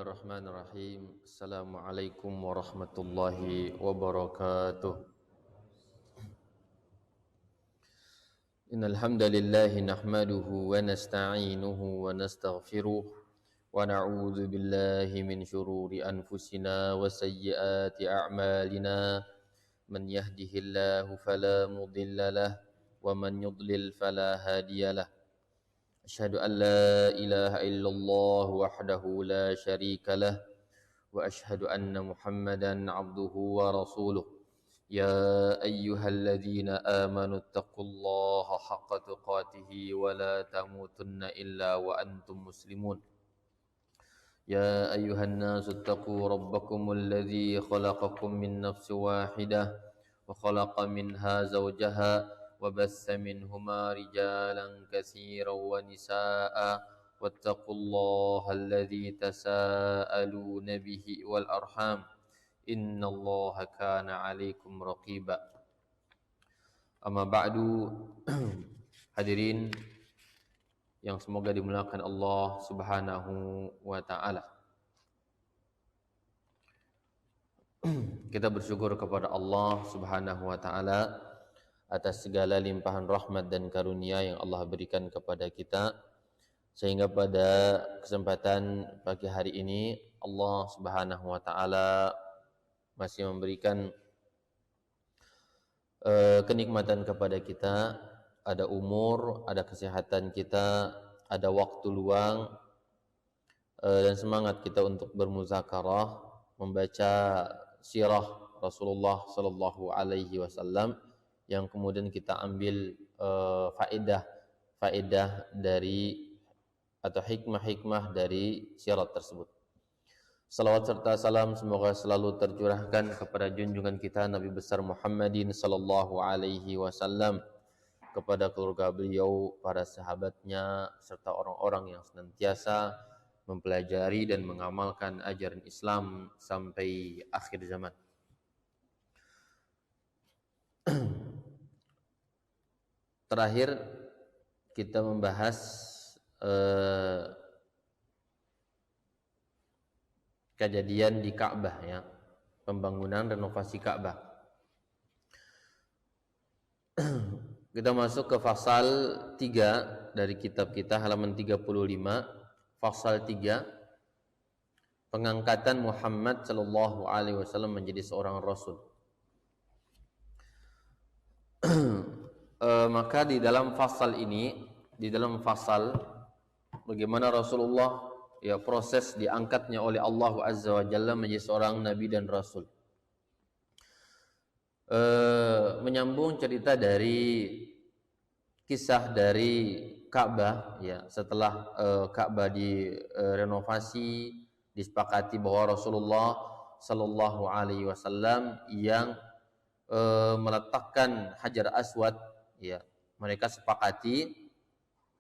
Bismillahirrahmanirrahim. Assalamualaikum warahmatullahi wabarakatuh. Innal hamdalillah nahmaduhu wa nasta'inuhu wa nastaghfiruh wa na'udzu billahi min shururi anfusina wa sayyiati a'malina. Man yahdihillahu fala mudilla lahu wa man yudlil fala hadiyalah. Asyhadu an la ilaha illallah wahdahu la syarika lah wa asyhadu anna Muhammadan abduhu wa rasuluh. Ya ayyuhalladzina amanu taqullaha haqqa tuqatih wa la tamutunna illa wa antum muslimun. Ya ayyuhan nasu taqu rabbakumul ladzi khalaqakum min nafsin wahidah wa khalaqa minha zawjaha وبث منهما رجالا كثيرا ونساء واتقوا الله الذي تساءلون به والأرحام إن الله كان عليكم رقيبا. Amma ba'du. Hadirin yang semoga dimuliakan Allah Subhanahu wa taala. Kita bersyukur kepada Allah Subhanahu wa taala atas segala limpahan rahmat dan karunia yang Allah berikan kepada kita, sehingga pada kesempatan pagi hari ini Allah Subhanahu wa taala masih memberikan kenikmatan kepada kita, ada umur, ada kesehatan kita, ada waktu luang, dan semangat kita untuk bermuzakarah, membaca sirah Rasulullah sallallahu alaihi wasallam, yang kemudian kita ambil faedah dari atau hikmah-hikmah dari syirat tersebut. Salawat serta salam semoga selalu tercurahkan kepada junjungan kita Nabi besar Muhammadin sallallahu alaihi wasallam, kepada keluarga beliau, para sahabatnya, serta orang-orang yang senantiasa mempelajari dan mengamalkan ajaran Islam sampai akhir zaman. Terakhir kita membahas kejadian di Ka'bah, ya, pembangunan renovasi Ka'bah. Kita masuk ke pasal 3 dari kitab kita, halaman 35, pasal 3, pengangkatan Muhammad sallallahu alaihi wasallam menjadi seorang rasul. Maka di dalam fasal ini, di dalam fasal bagaimana Rasulullah, ya, proses diangkatnya oleh Allah Azza wa Jalla menjadi seorang nabi dan rasul. Menyambung cerita dari kisah dari Ka'bah, ya, setelah Ka'bah direnovasi, disepakati bahwa Rasulullah sallallahu alaihi wasallam yang meletakkan Hajar Aswad, ya, mereka sepakati.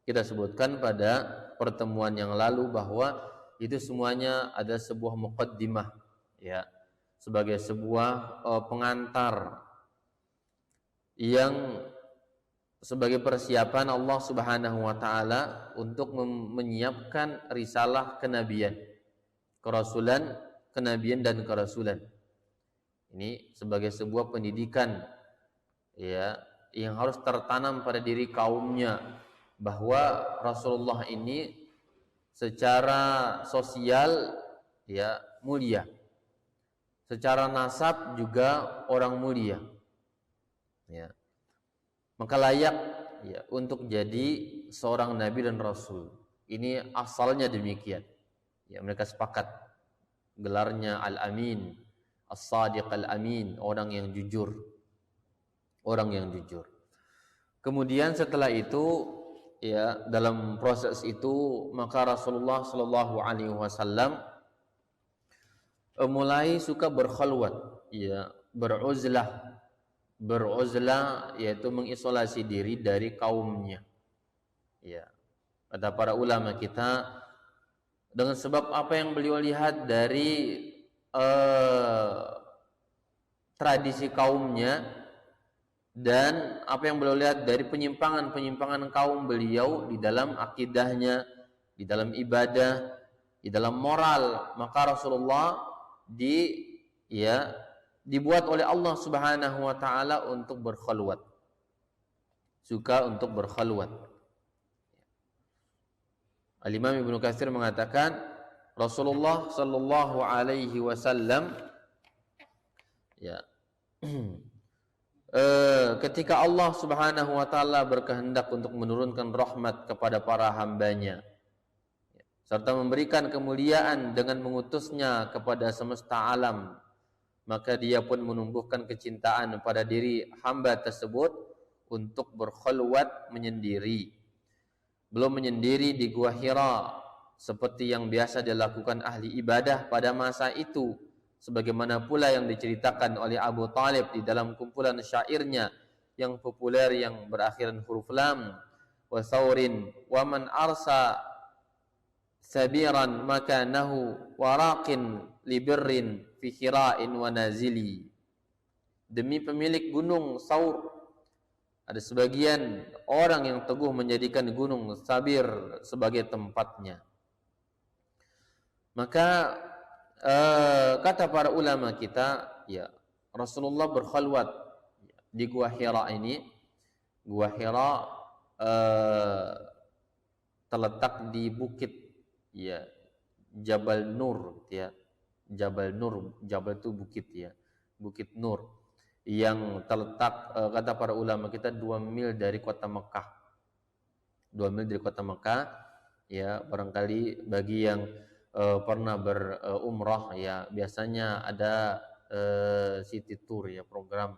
Kita sebutkan pada pertemuan yang lalu bahwa itu semuanya ada sebuah muqaddimah, ya, sebagai sebuah pengantar yang sebagai persiapan Allah Subhanahu wa taala untuk menyiapkan risalah kenabian, kerasulan, kenabian dan kerasulan. Ini sebagai sebuah pendidikan, ya, yang harus tertanam pada diri kaumnya, bahwa Rasulullah ini secara sosial, ya, mulia, secara nasab juga orang mulia, ya, maka layak, ya, untuk jadi seorang nabi dan rasul. Ini asalnya demikian, ya, mereka sepakat gelarnya Al-Amin, As-Sadiq Al-Amin, orang yang jujur, orang yang jujur. Kemudian setelah itu, ya, dalam proses itu maka Rasulullah sallallahu alaihi wasallam mulai suka berkhalwat, ya, beruzlah, yaitu mengisolasi diri dari kaumnya, ya. Kata para ulama kita, dengan sebab apa yang beliau lihat dari tradisi kaumnya dan apa yang beliau lihat dari penyimpangan kaum beliau di dalam akidahnya, di dalam ibadah, di dalam moral, maka Rasulullah dibuat oleh Allah Subhanahu wa taala untuk berkhalwat. Suka untuk berkhalwat. Al-Imam Ibnu Katsir mengatakan Rasulullah sallallahu alaihi wasallam ketika Allah Subhanahu wa taala berkehendak untuk menurunkan rahmat kepada para hambanya serta memberikan kemuliaan dengan mengutusnya kepada semesta alam, maka dia pun menumbuhkan kecintaan pada diri hamba tersebut untuk berkhalwat menyendiri. Belum menyendiri di Gua Hira seperti yang biasa dilakukan ahli ibadah pada masa itu, sebagaimana pula yang diceritakan oleh Abu Talib di dalam kumpulan syairnya yang populer yang berakhiran huruf lam, wa thawrin wa man arsa sabiran makanahu waraqin libirrin fi hira'in wa nazili. Demi pemilik gunung Saur, ada sebagian orang yang teguh menjadikan gunung Sabir sebagai tempatnya. Maka kata para ulama kita, Rasulullah berkhalwat di Gua Hira ini. Gua Hira terletak di bukit Jabal Nur, Jabal Nur, Jabal itu bukit Bukit Nur, yang terletak kata para ulama kita 2 mil dari kota Mekah. 2 mil dari kota Mekah, barangkali bagi yang pernah berumrah biasanya ada city tour program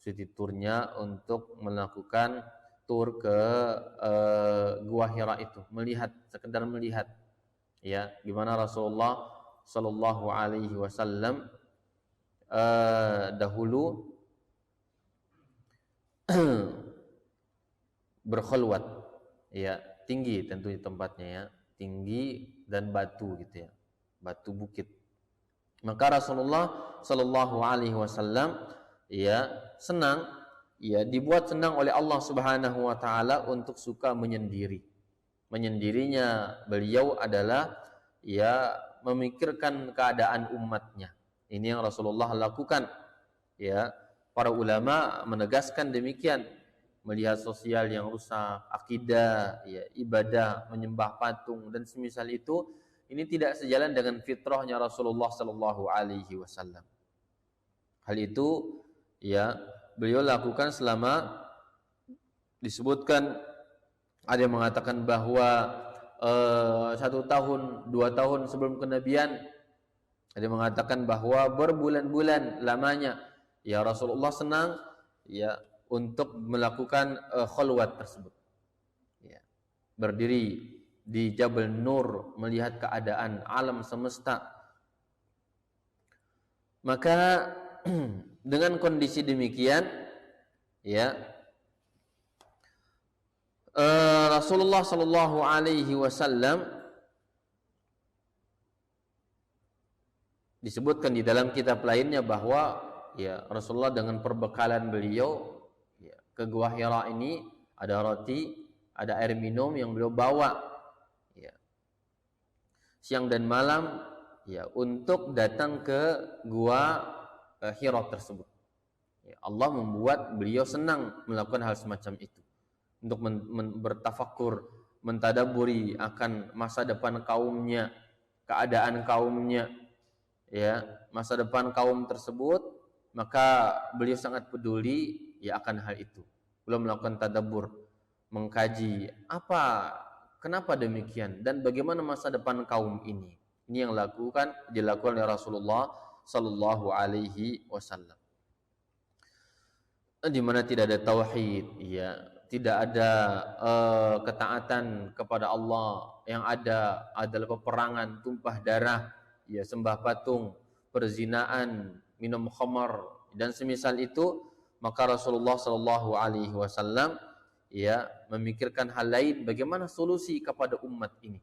city tournya untuk melakukan tur ke Gua Hira itu, sekedar melihat gimana Rasulullah sallallahu alaihi wasallam dahulu berkhalwat, tinggi tentunya tempatnya, tinggi dan batu batu bukit. Maka Rasulullah sallallahu alaihi wasallam senang, dibuat senang oleh Allah Subhanahu wa taala untuk suka menyendiri. Menyendirinya beliau adalah memikirkan keadaan umatnya. Ini yang Rasulullah lakukan. Para ulama menegaskan demikian, melihat sosial yang rusak, akidah, ibadah, menyembah patung dan semisal itu, ini tidak sejalan dengan fitrahnya Rasulullah sallallahu alaihi wasallam. Hal itu beliau lakukan selama disebutkan, ada yang mengatakan bahwa 1 tahun, 2 tahun sebelum kenabian, ada yang mengatakan bahwa berbulan-bulan lamanya Rasulullah senang untuk melakukan khalwat tersebut. Berdiri di Jabal Nur melihat keadaan alam semesta. Maka dengan kondisi demikian Rasulullah sallallahu alaihi wasallam disebutkan di dalam kitab lainnya bahwa Rasulullah dengan perbekalan beliau ke Gua Hira ini ada roti, ada air minum yang beliau bawa siang dan malam untuk datang ke Gua Hira tersebut. Allah membuat beliau senang melakukan hal semacam itu, untuk bertafakur, mentadaburi akan masa depan kaumnya, keadaan kaumnya, masa depan kaum tersebut. Maka beliau sangat peduli akan hal itu. Beliau melakukan tadabbur, mengkaji kenapa demikian dan bagaimana masa depan kaum ini. Ini yang dilakukan oleh Rasulullah sallallahu alaihi wasallam. Di mana tidak ada tauhid, tidak ada ketaatan kepada Allah, yang ada adalah peperangan, tumpah darah, sembah patung, perzinaan, minum khamar dan semisal itu. Maka Rasulullah sallallahu alaihi wasallam memikirkan hal lain, bagaimana solusi kepada umat ini,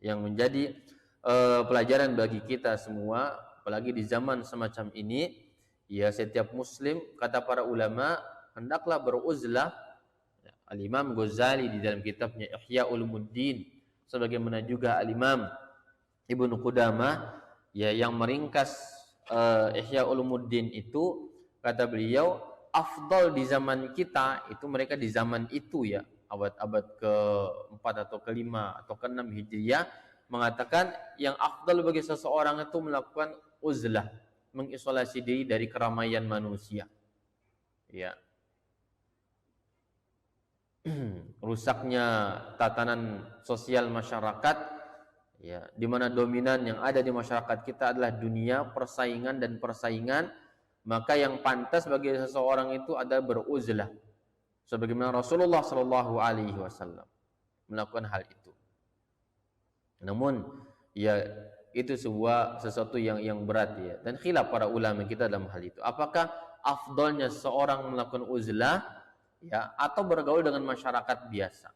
yang menjadi pelajaran bagi kita semua, apalagi di zaman semacam ini. Setiap muslim, kata para ulama, hendaklah beruzlah. Al-Imam Ghazali di dalam kitabnya Ihya Ulumuddin sebagaimana juga Al-Imam Ibnu Qudamah ya yang meringkas Ihya Ulumuddin itu, kata beliau afdal di zaman kita itu mereka di zaman itu ya, abad-abad ke-4 atau ke-5 atau ke-6 Hijriah, mengatakan yang afdal bagi seseorang itu melakukan uzlah, mengisolasi diri dari keramaian manusia. Ya. Rusaknya tatanan sosial masyarakat, ya, di mana dominan yang ada di masyarakat kita adalah dunia, persaingan dan persaingan, maka yang pantas bagi seseorang itu adalah beruzlah, sebagaimana Rasulullah Shallallahu Alaihi Wasallam melakukan hal itu. Namun, ya itu sesuatu yang berat ya, dan khilaf para ulama kita dalam hal itu. Apakah afdalnya seorang melakukan uzlah ya atau bergaul dengan masyarakat biasa?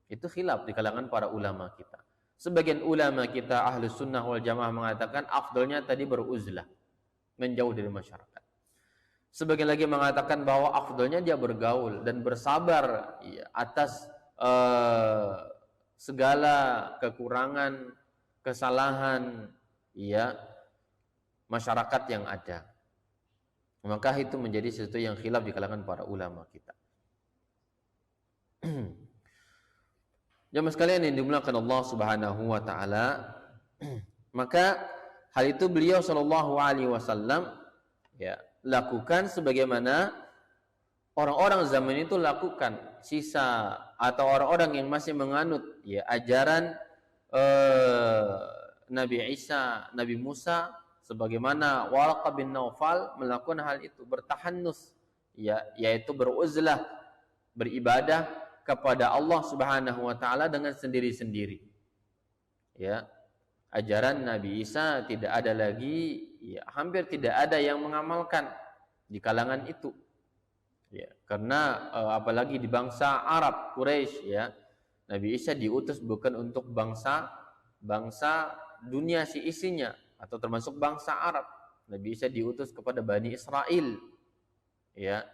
Itu khilaf di kalangan para ulama kita. Sebagian ulama kita Ahlus Sunnah wal Jamaah mengatakan afdalnya tadi beruzlah, menjauh dari masyarakat. Sebagian lagi mengatakan bahwa afdalnya dia bergaul dan bersabar ya, atas segala kekurangan, kesalahan ya masyarakat yang ada. Maka itu menjadi sesuatu yang khilaf di kalangan para ulama kita. Jamaah sekalian yang dimuliakan Allah Subhanahu wa taala, maka hal itu beliau sallallahu alaihi wasallam ya lakukan sebagaimana orang-orang zaman itu lakukan. Sisa atau orang-orang yang masih menganut ya ajaran Nabi Isa, Nabi Musa, sebagaimana Waraqah bin Naufal melakukan hal itu, bertahannus ya, yaitu beruzlah, beribadah kepada Allah Subhanahu wa taala dengan sendiri-sendiri. Ya. Ajaran Nabi Isa tidak ada lagi, ya, hampir tidak ada yang mengamalkan di kalangan itu. Ya, karena apalagi di bangsa Arab Quraisy ya, Nabi Isa diutus bukan untuk bangsa dunia si isinya atau termasuk bangsa Arab. Nabi Isa diutus kepada Bani Israel. Ya.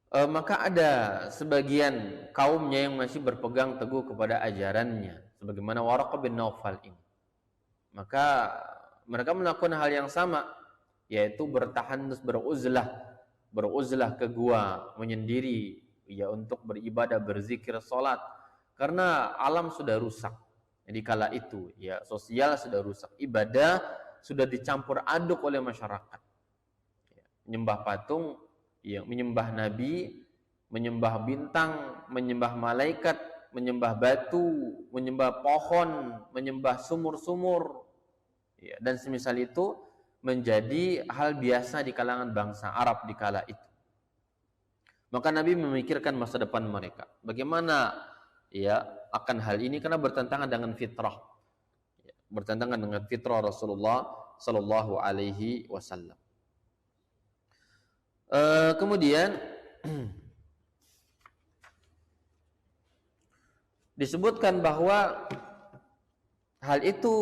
Maka ada sebagian kaumnya yang masih berpegang teguh kepada ajarannya, sebagaimana Waraqah bin Naufal ini. Maka mereka melakukan hal yang sama, yaitu bertahannus, beruzlah ke gua menyendiri ya untuk beribadah, berzikir, salat, karena alam sudah rusak. Jadi kala itu ya sosial sudah rusak, ibadah sudah dicampur aduk oleh masyarakat. Ya, menyembah patung, ya, menyembah nabi, menyembah bintang, menyembah malaikat, menyembah batu, menyembah pohon, menyembah sumur-sumur, ya, dan semisal itu menjadi hal biasa di kalangan bangsa Arab di kala itu. Maka Nabi memikirkan masa depan mereka. Bagaimana ya akan hal ini, karena bertentangan dengan fitrah. Ya, bertentangan dengan fitrah Rasulullah sallallahu alaihi wasallam. Kemudian disebutkan bahwa hal itu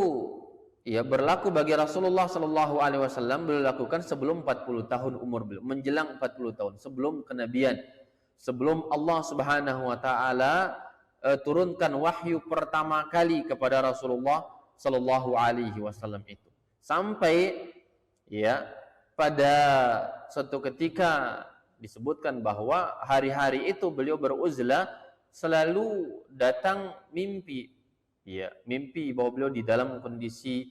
ya berlaku bagi Rasulullah sallallahu alaihi wasallam, beliau lakukan sebelum 40 tahun umur beliau, menjelang 40 tahun sebelum kenabian, sebelum Allah Subhanahu wa taala turunkan wahyu pertama kali kepada Rasulullah sallallahu alaihi wasallam itu. Sampai ya pada suatu ketika disebutkan bahwa hari-hari itu beliau beruzlah, selalu datang mimpi. Ya, mimpi bahwa beliau di dalam kondisi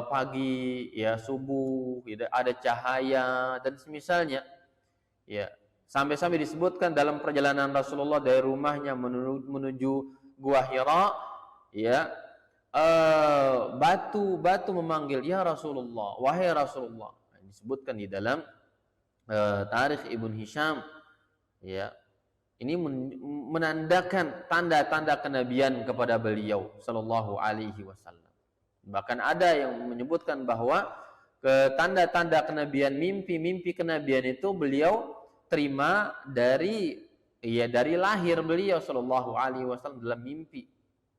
pagi, ya subuh, ya, ada cahaya dan semisalnya. Ya, sampai-sampai disebutkan dalam perjalanan Rasulullah dari rumahnya menuju Gua Hira, ya, batu memanggil, ya Rasulullah, wahai Rasulullah. Disebutkan di dalam Tarikh Ibn Hisham, ya. Ini menandakan tanda-tanda kenabian kepada beliau sallallahu alaihi wasallam. Bahkan ada yang menyebutkan bahwa tanda-tanda kenabian, mimpi kenabian itu beliau terima dari lahir beliau sallallahu alaihi wasallam dalam mimpi.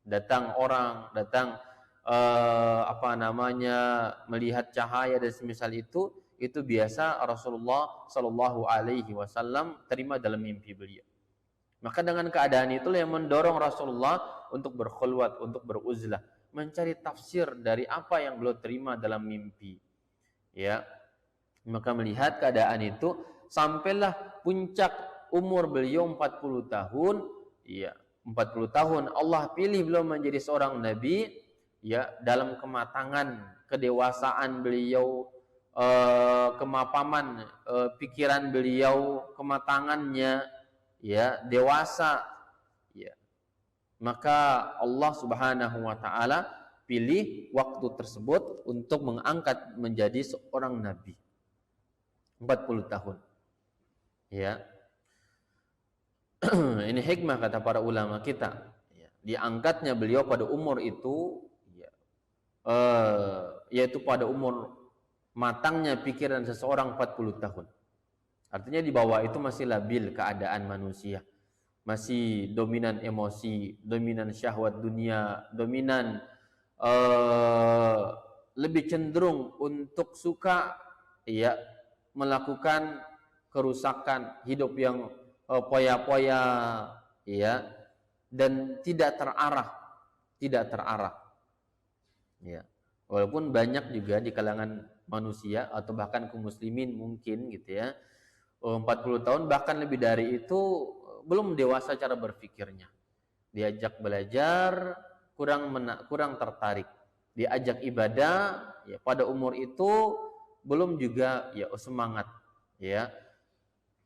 Datang orang, melihat cahaya dan semisal itu biasa Rasulullah sallallahu alaihi wasallam terima dalam mimpi beliau. Maka dengan keadaan itulah yang mendorong Rasulullah untuk berkhulwat, untuk beruzlah, mencari tafsir dari apa yang beliau terima dalam mimpi. Ya. Maka melihat keadaan itu, sampailah puncak umur beliau 40 tahun. Ya, 40 tahun Allah pilih beliau menjadi seorang nabi, ya, dalam kematangan, kedewasaan beliau, kemapaman pikiran beliau, kematangannya, ya, dewasa, ya. Maka Allah Subhanahu wa taala pilih waktu tersebut untuk mengangkat menjadi seorang nabi. 40 tahun. Ya. Ini hikmah kata para ulama kita. Ya. Diangkatnya beliau pada umur itu, ya, yaitu pada umur matangnya pikiran seseorang 40 tahun. Artinya di bawah itu masih labil keadaan manusia. Masih dominan emosi, dominan syahwat dunia, dominan lebih cenderung untuk suka, ya, melakukan kerusakan, hidup yang poya-poya, ya, dan tidak terarah, ya. Walaupun banyak juga di kalangan manusia atau bahkan kaum muslimin mungkin gitu ya, 40 tahun bahkan lebih dari itu belum dewasa cara berpikirnya. Diajak belajar kurang tertarik. Diajak ibadah, ya, pada umur itu belum juga, ya, semangat, ya.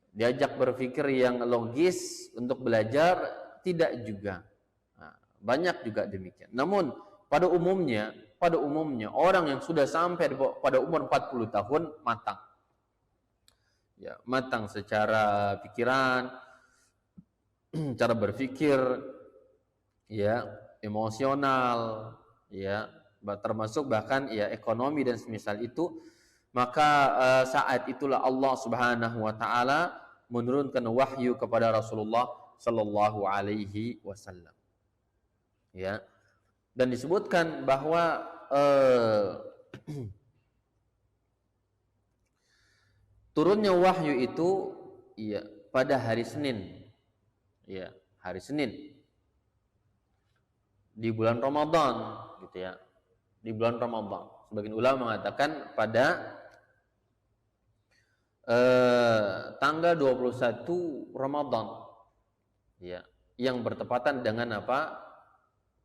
Diajak berpikir yang logis untuk belajar tidak juga. Nah, banyak juga demikian. Namun pada umumnya orang yang sudah sampai pada umur 40 tahun matang. Ya, matang secara pikiran, cara berpikir, ya, emosional, ya, termasuk bahkan, ya, ekonomi dan semisal itu. Maka saat itulah Allah Subhanahu wa taala menurunkan wahyu kepada Rasulullah sallallahu alaihi wasallam. Ya. Dan disebutkan bahwa turunnya wahyu itu, ya, pada hari Senin. Ya, hari Senin di bulan Ramadan, gitu ya. Di bulan Ramadan. Sebagian ulama mengatakan pada tanggal 21 Ramadan, ya, yang bertepatan dengan apa?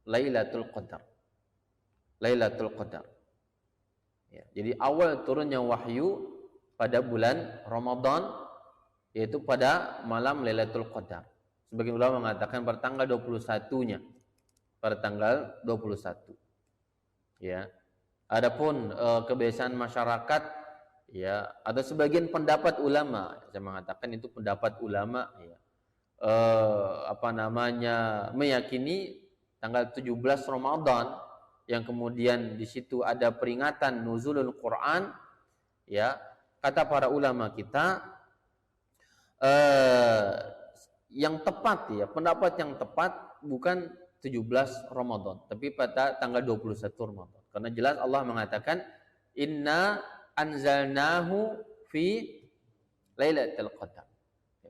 Lailatul Qadar. Lailatul Qadar. Ya, jadi awal turunnya wahyu pada bulan Ramadan, yaitu pada malam Lailatul Qadar. Sebagian ulama mengatakan pada tanggal 21-nya. Pada tanggal 21. Ya. Adapun kebiasaan masyarakat, ya, ada sebagian pendapat ulama, saya mengatakan itu pendapat ulama, ya, meyakini tanggal 17 Ramadan yang kemudian di situ ada peringatan nuzulul Quran, ya. Kata para ulama kita, yang tepat, ya, pendapat yang tepat bukan 17 Ramadan, tapi pada tanggal 21 Ramadan. Karena jelas Allah mengatakan inna anzalnahu fi lailatul qadar.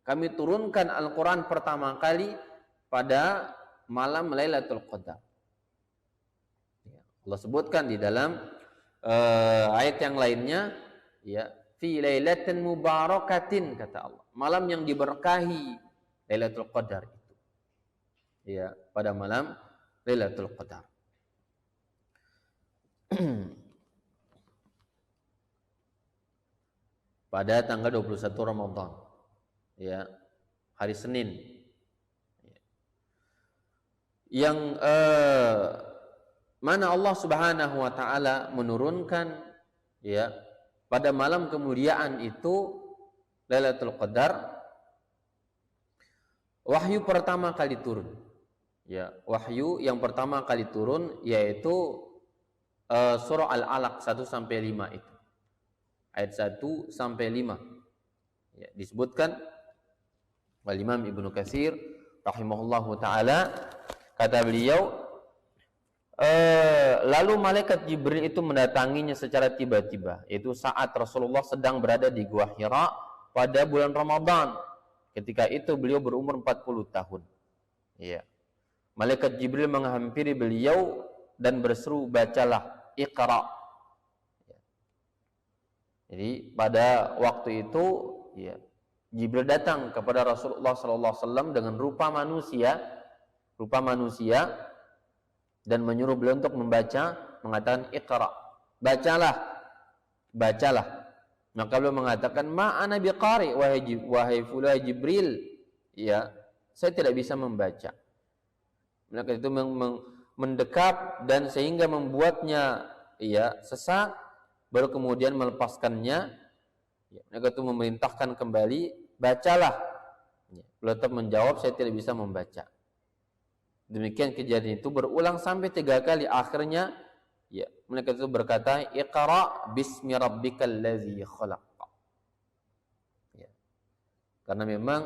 Kami turunkan Al-Quran pertama kali pada malam Lailatul Qadar. Allah sebutkan di dalam ayat yang lainnya, ya, fi lailatin mubarakatin, kata Allah. Malam yang diberkahi, Lailatul Qadar itu. Ya, pada malam Lailatul Qadar. Pada tanggal 21 Ramadan, ya, hari Senin, yang mana Allah Subhanahu wa taala menurunkan, ya, pada malam kemuliaan itu Lailatul Qadar, wahyu pertama kali turun. Ya, wahyu yang pertama kali turun yaitu surah Al-Alaq 1 sampai 5 itu. Ayat 1 sampai 5. Ya, disebutkan oleh Imam Ibnu Katsir rahimahullahu taala, kata beliau, lalu malaikat Jibril itu mendatanginya secara tiba-tiba, yaitu saat Rasulullah sedang berada di Gua Hira pada bulan Ramadan. Ketika itu beliau berumur 40 tahun. Ya. Malaikat Jibril menghampiri beliau dan berseru, bacalah, Iqra. Ya. Jadi pada waktu itu, ya, Jibril datang kepada Rasulullah SAW dengan rupa manusia, dan menyuruh beliau untuk membaca, mengatakan Iqra, bacalah. Maka beliau mengatakan, ma ana biqari, wahai Jibril, ya, saya tidak bisa membaca. Maka itu mendekap dan sehingga membuatnya, ya, sesak, baru kemudian melepaskannya. Ya, maka itu memerintahkan kembali, bacalah. Ya, beliau tetap menjawab, saya tidak bisa membaca. Demikian kejadian itu berulang sampai 3 kali. Akhirnya, ya, mereka itu berkata, Iqra bismi rabbikal ladzi khalaq. Ya. Karena memang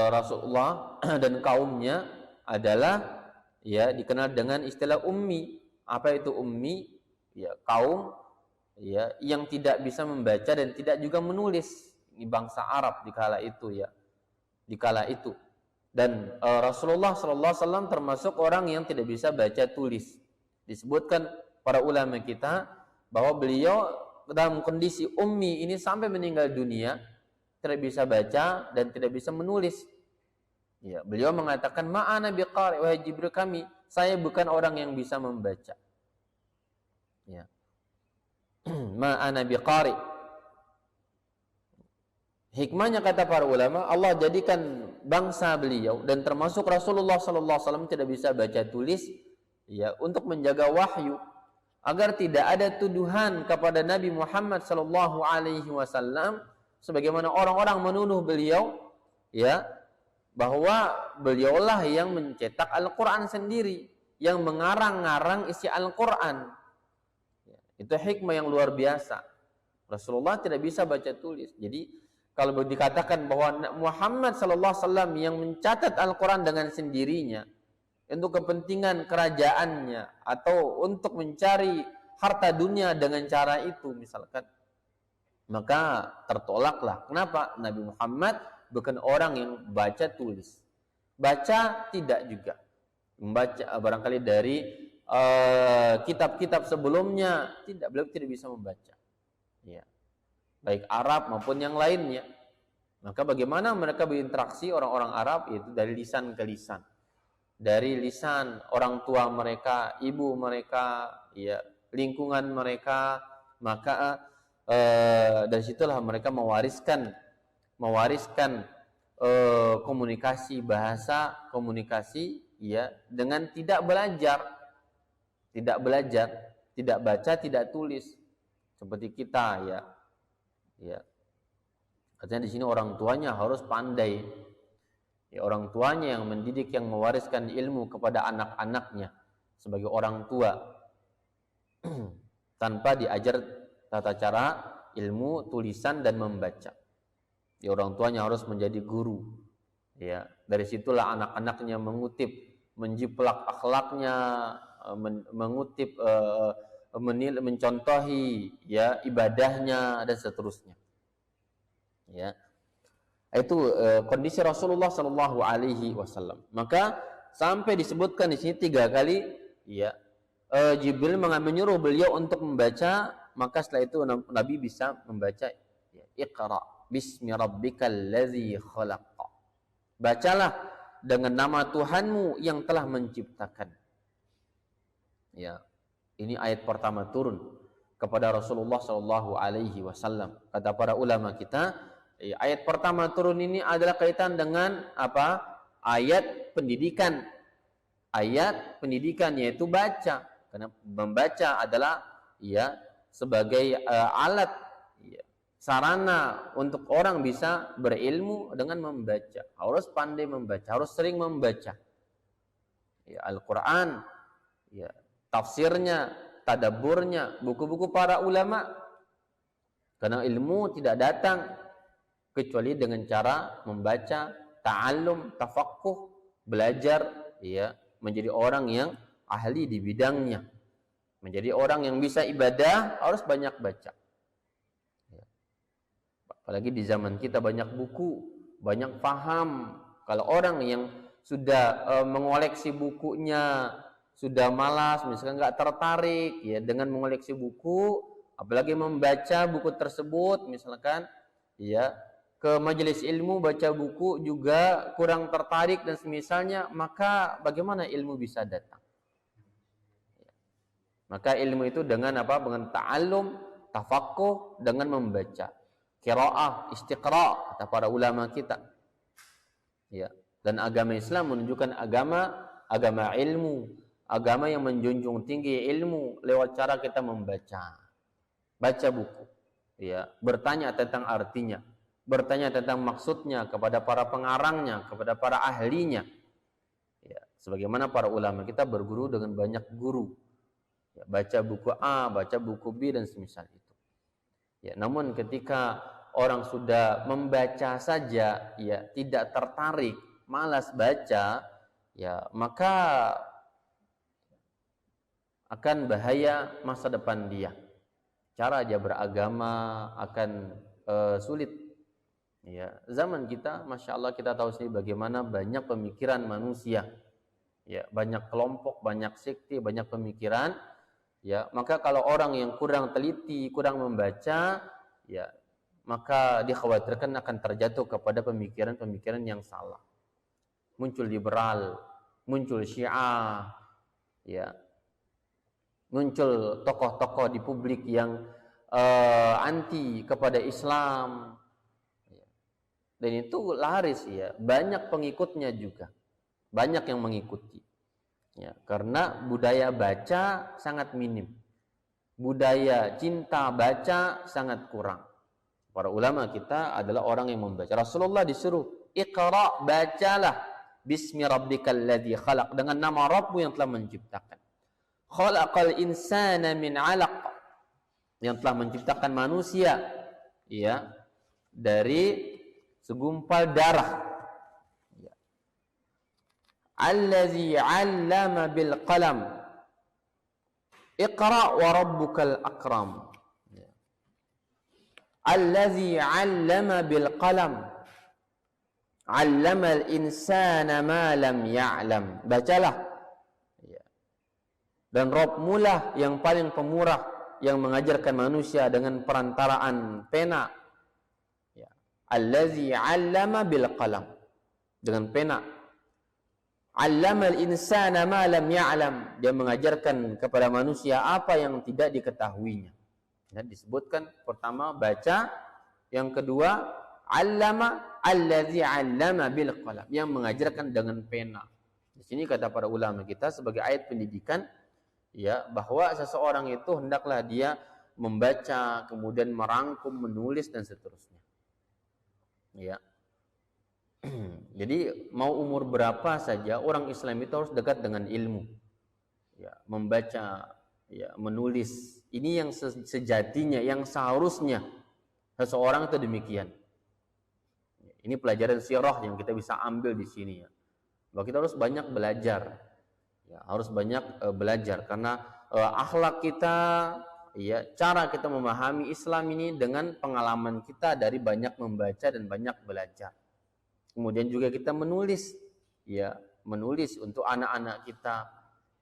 Rasulullah dan kaumnya adalah, ya, dikenal dengan istilah ummi. Apa itu ummi? Ya, kaum, ya, yang tidak bisa membaca dan tidak juga menulis. Ini bangsa Arab di kala itu, ya. Di kala itu. Dan Rasulullah SAW termasuk orang yang tidak bisa baca tulis. Disebutkan para ulama kita bahwa beliau dalam kondisi ummi ini sampai meninggal dunia, tidak bisa baca dan tidak bisa menulis. Ya, beliau mengatakan, ma'ana biqari, wahai Jibril kami, saya bukan orang yang bisa membaca. Ya. Ma'ana biqari. Hikmahnya, kata para ulama, Allah jadikan bangsa beliau dan termasuk Rasulullah SAW tidak bisa baca tulis, ya, untuk menjaga wahyu, agar tidak ada tuduhan kepada Nabi Muhammad SAW sebagaimana orang-orang menuduh beliau, ya, bahwa beliaulah yang mencetak Al-Quran sendiri, yang mengarang-ngarang isi Al-Quran. Ya, itu hikmah yang luar biasa. Rasulullah tidak bisa baca tulis. Jadi kalau dikatakan bahwa Muhammad SAW yang mencatat Al-Quran dengan sendirinya untuk kepentingan kerajaannya atau untuk mencari harta dunia dengan cara itu misalkan, maka tertolaklah. Kenapa? Nabi Muhammad bukan orang yang baca tulis. Baca tidak juga. Membaca barangkali dari kitab-kitab sebelumnya beliau tidak bisa membaca. Ya. Baik Arab maupun yang lainnya. Maka bagaimana mereka berinteraksi orang-orang Arab? Itu dari lisan ke lisan. Dari lisan orang tua mereka, ibu mereka, ya, lingkungan mereka. Maka dari situlah mereka mewariskan komunikasi bahasa, komunikasi, ya, dengan tidak belajar, tidak baca, tidak tulis. Seperti kita, ya. Ya, artinya di sini orang tuanya harus pandai. Ya, orang tuanya yang mendidik, yang mewariskan ilmu kepada anak-anaknya sebagai orang tua tanpa diajar tata cara ilmu tulisan dan membaca. Ya, orang tuanya harus menjadi guru. Ya, dari situlah anak-anaknya menjiplak akhlaknya, mengutip, mencontohi, ya, ibadahnya dan seterusnya. Ya, itu kondisi Rasulullah SAW. Maka sampai disebutkan di sini 3 kali, ya, Jibril menyuruh beliau untuk membaca. Maka setelah itu Nabi bisa membaca, ya, Iqra bismi rabbikal ladzi khalaq. Bacalah dengan nama Tuhanmu yang telah menciptakan. Ya. Ini ayat pertama turun kepada Rasulullah SAW. Kata para ulama kita, ayat pertama turun ini adalah kaitan dengan apa? Ayat pendidikan. Ayat pendidikan, yaitu baca. Karena membaca adalah, ya, sebagai alat, ya, sarana untuk orang bisa berilmu dengan membaca. Harus pandai membaca, harus sering membaca. Ya, Al-Quran, ya, tafsirnya, tadabburnya, buku-buku para ulama. Karena ilmu tidak datang kecuali dengan cara membaca, ta'allum, tafaqquh, belajar, ya, menjadi orang yang ahli di bidangnya. Menjadi orang yang bisa ibadah harus banyak baca. Ya. Apalagi di zaman kita banyak buku, banyak paham. Kalau orang yang sudah mengoleksi bukunya, sudah malas, misalkan nggak tertarik ya dengan mengoleksi buku, apalagi membaca buku tersebut, misalkan ya ke majelis ilmu baca buku juga kurang tertarik dan semisalnya, maka bagaimana ilmu bisa datang? Maka ilmu itu dengan apa? Dengan ta'allum, tafaqquh, dengan membaca. Qiraah, istiqra, kata para ulama kita. Ya. Dan agama Islam menunjukkan agama ilmu, agama yang menjunjung tinggi ilmu lewat cara kita membaca. Baca buku. Ya, bertanya tentang artinya, bertanya tentang maksudnya kepada para pengarangnya, kepada para ahlinya. Ya, sebagaimana para ulama kita berguru dengan banyak guru. Ya, baca buku A, baca buku B dan semisal itu. Ya, namun ketika orang sudah membaca saja, ya tidak tertarik, malas baca, ya maka akan bahaya masa depan dia. Cara dia beragama akan sulit. Ya, zaman kita, masya Allah, kita tahu sendiri bagaimana banyak pemikiran manusia. Ya, banyak kelompok, banyak sekte, banyak pemikiran. Ya, maka kalau orang yang kurang teliti, kurang membaca, ya maka dikhawatirkan akan terjatuh kepada pemikiran-pemikiran yang salah. Muncul liberal, muncul Syiah, ya, muncul tokoh-tokoh di publik yang anti kepada Islam, dan itu laris ya, banyak pengikutnya juga, banyak yang mengikuti. Ya, karena budaya baca sangat minim, budaya cinta baca sangat kurang. Para ulama kita adalah orang yang membaca. Rasulullah disuruh, Iqra, bacalah, bismi rabbikal ladzi khalaq, dengan nama Rabbmu yang telah menciptakan. Khalaqal insana min 'alaq, yang telah menciptakan manusia ya dari segumpal darah. Allazi 'allama bil qalam, Iqra wa rabbukal akram. Allazi 'allama bil qalam, 'allamal insana ma lam ya'lam. Bacalah. Dan Rabbmu lah yang paling pemurah, yang mengajarkan manusia dengan perantaraan pena. Allazi 'allama bil qalam, dengan pena. 'Allamal insana ma lam ya'lam, dia mengajarkan kepada manusia apa yang tidak diketahuinya. Ya, disebutkan pertama baca, yang kedua 'allama, allazi 'allama bil qalam, yang mengajarkan dengan pena. Di sini kata para ulama kita sebagai ayat pendidikan, ya, bahwa seseorang itu hendaklah dia membaca, kemudian merangkum, menulis dan seterusnya. Ya. Jadi mau umur berapa saja orang Islam itu harus dekat dengan ilmu, ya, membaca, ya, menulis. Ini yang sejatinya, yang seharusnya seseorang itu demikian. Ini pelajaran sirah yang kita bisa ambil di sini ya. Bahwa kita harus banyak belajar, ya, harus banyak belajar karena akhlak kita, ya, cara kita memahami Islam ini dengan pengalaman kita dari banyak membaca dan banyak belajar. Kemudian juga kita menulis, ya, menulis untuk anak-anak kita,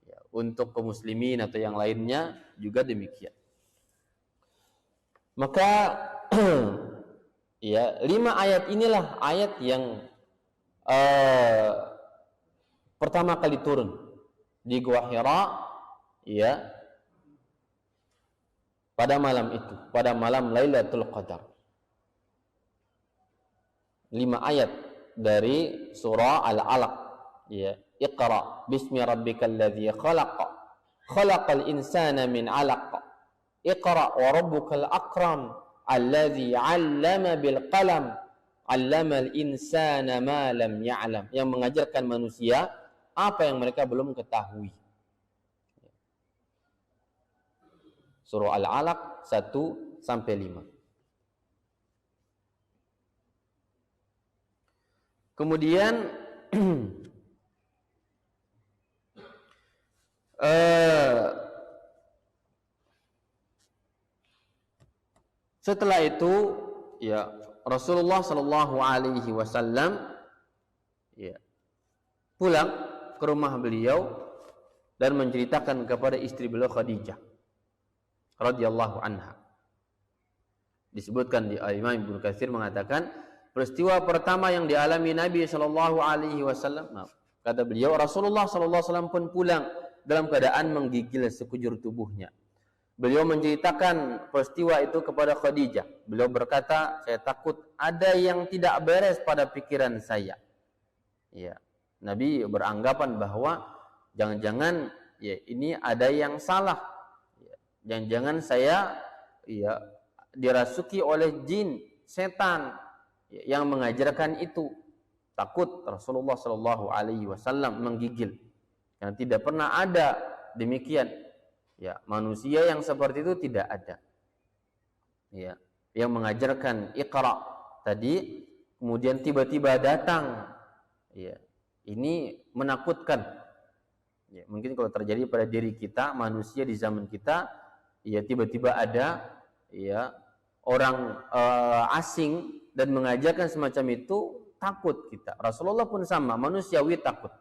ya, untuk kaum muslimin atau yang lainnya juga demikian. Maka ya, 5 ayat inilah ayat yang pertama kali turun di Gua Hira, ya, pada malam itu, pada malam Lailatul Qadar. 5 ayat dari surah Al-Alaq, ya, Iqra bismi rabbikal ladzi khalaq, khalaqal insana min 'alaq, Iqra wa rabbukal akram, alladzi 'allama bil qalam, 'allamal insana ma lam ya'lam, yang mengajarkan manusia apa yang mereka belum ketahui. Surah Al-Alaq 1 sampai 5. Kemudian setelah itu, ya, Rasulullah Shallallahu Alaihi Wasallam ya, pulang ke rumah beliau dan menceritakan kepada istri beliau Khadijah radhiyallahu anha. Disebutkan di Imam Ibnu Katsir mengatakan peristiwa pertama yang dialami Nabi Shallallahu Alaihi Wasallam, kata beliau, Rasulullah Shallallahu Alaihi Wasallam pun pulang dalam keadaan menggigil sekujur tubuhnya. Beliau menceritakan peristiwa itu kepada Khadijah. Beliau berkata, saya takut ada yang tidak beres pada pikiran saya. Ya, Nabi beranggapan bahwa jangan-jangan ya ini ada yang salah. Ya, jangan-jangan saya ya dirasuki oleh jin, setan ya, yang mengajarkan itu. Takut Rasulullah Shallallahu Alaihi Wasallam menggigil. Yang tidak pernah ada demikian. Ya, manusia yang seperti itu tidak ada. Ya, yang mengajarkan Iqra tadi kemudian tiba-tiba datang. Ya, ini menakutkan. Ya, mungkin kalau terjadi pada diri kita, manusia di zaman kita, ya tiba-tiba ada ya orang asing dan mengajarkan semacam itu, takut kita. Rasulullah pun sama, manusiawi takut.